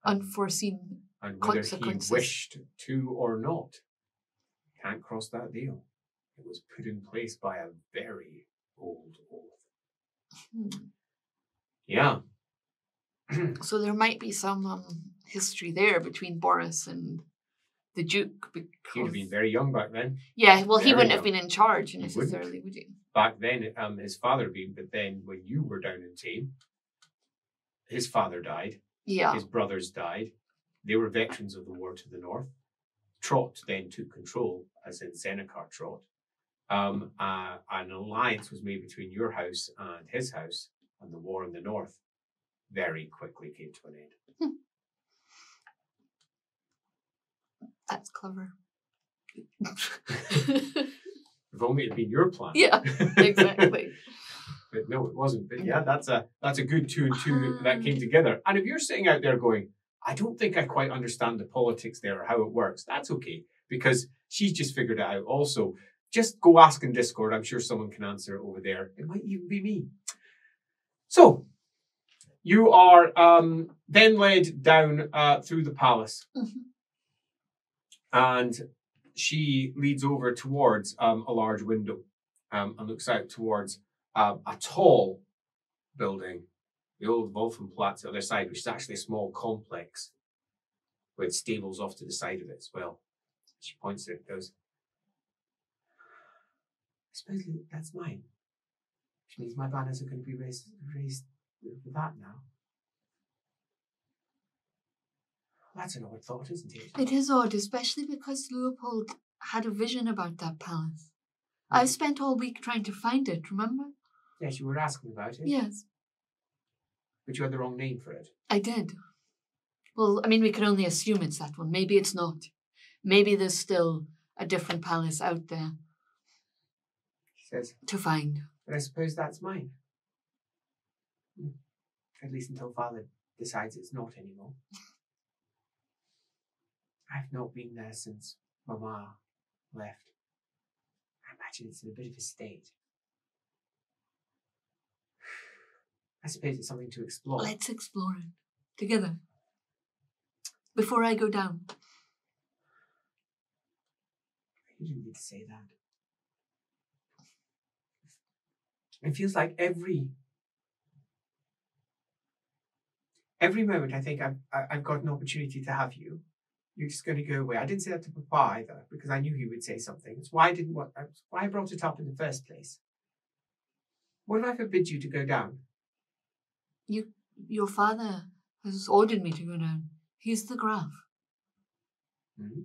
Unforeseen And whether consequences. he wished to or not, can't cross that deal. It was put in place by a very old oath. Yeah. So there might be some history there between Boris and the Duke. He'd have been very young back then. Yeah, well, he Very wouldn't have young. been in charge He necessarily, would he? Back then, his father had been, but then when you were down in Tame, his father died. Yeah. His brothers died. They were veterans of the war to the north. Trott then took control, as in Senekar Trott. An alliance was made between your house and his house, and the war in the north very quickly came to an end. That's clever. If only it had been your plan. Yeah, exactly. But no, it wasn't. But yeah, that's a good 2 and 2 that came together. And if you're sitting out there going, I don't think I quite understand the politics there or how it works, that's okay, because she's just figured it out also. Just go ask in Discord. I'm sure someone can answer it over there. It might even be me. So, you are then led down through the palace. And she leads over towards a large window and looks out towards a tall building, the old Wolfenplatz on the other side, which is actually a small complex with stables off to the side of it as well. She points at it and goes, I suppose that's mine. Which means my banners are going to be raised with that now. That's an odd thought, isn't it? It is odd, especially because Leopold had a vision about that palace. I spent all week trying to find it, remember? Yes, you were asking about it. Yes. But you had the wrong name for it. I did. Well, I mean, we can only assume it's that one. Maybe it's not. Maybe there's still a different palace out there. She says, to find. But I suppose that's mine. At least until Father decides it's not anymore. I've not been there since Mama left. I imagine it's in a bit of a state. I suppose it's something to explore. Let's explore it together. Before I go down. You didn't need to say that. It feels like every moment I think I've got an opportunity to have you. You're just going to go away. I didn't say that to Papa either because I knew he would say something. It's why I brought it up in the first place. What if I forbid you to go down? Your father has ordered me to go down. He's the Graf. Mm-hmm.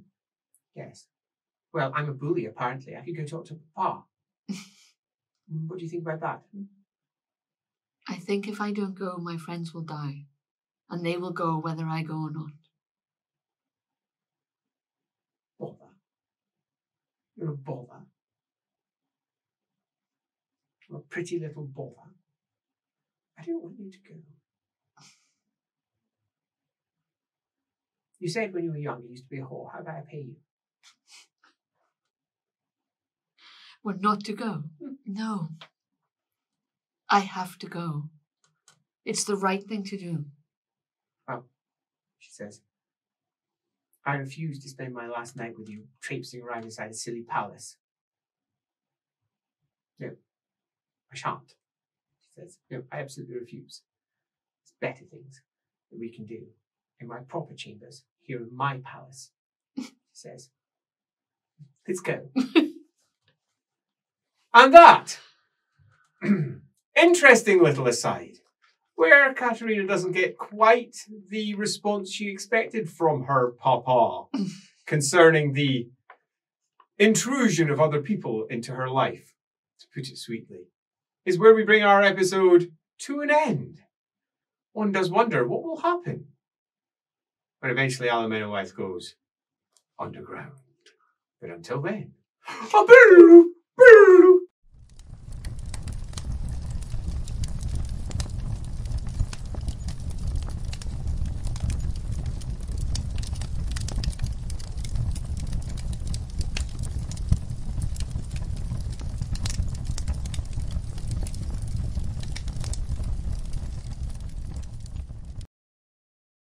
Yes. Well, I'm a bully apparently. I could go talk to Papa. What do you think about that? I think if I don't go, my friends will die. And they will go whether I go or not. Bother. You're a bother. You're a pretty little bother. I don't want you to go. You said when you were young you used to be a whore. How about I pay you? Well, not to go. No. I have to go. It's the right thing to do. Well, she says, I refuse to spend my last night with you traipsing around inside a silly palace. No, I shan't. She says, no, I absolutely refuse. There's better things that we can do in my proper chambers here in my palace. She says, let's go. And that, interesting little aside, where Katerina doesn't get quite the response she expected from her papa concerning the intrusion of other people into her life, to put it sweetly, is where we bring our episode to an end. One does wonder what will happen when eventually Alamennowyth goes underground. But until then,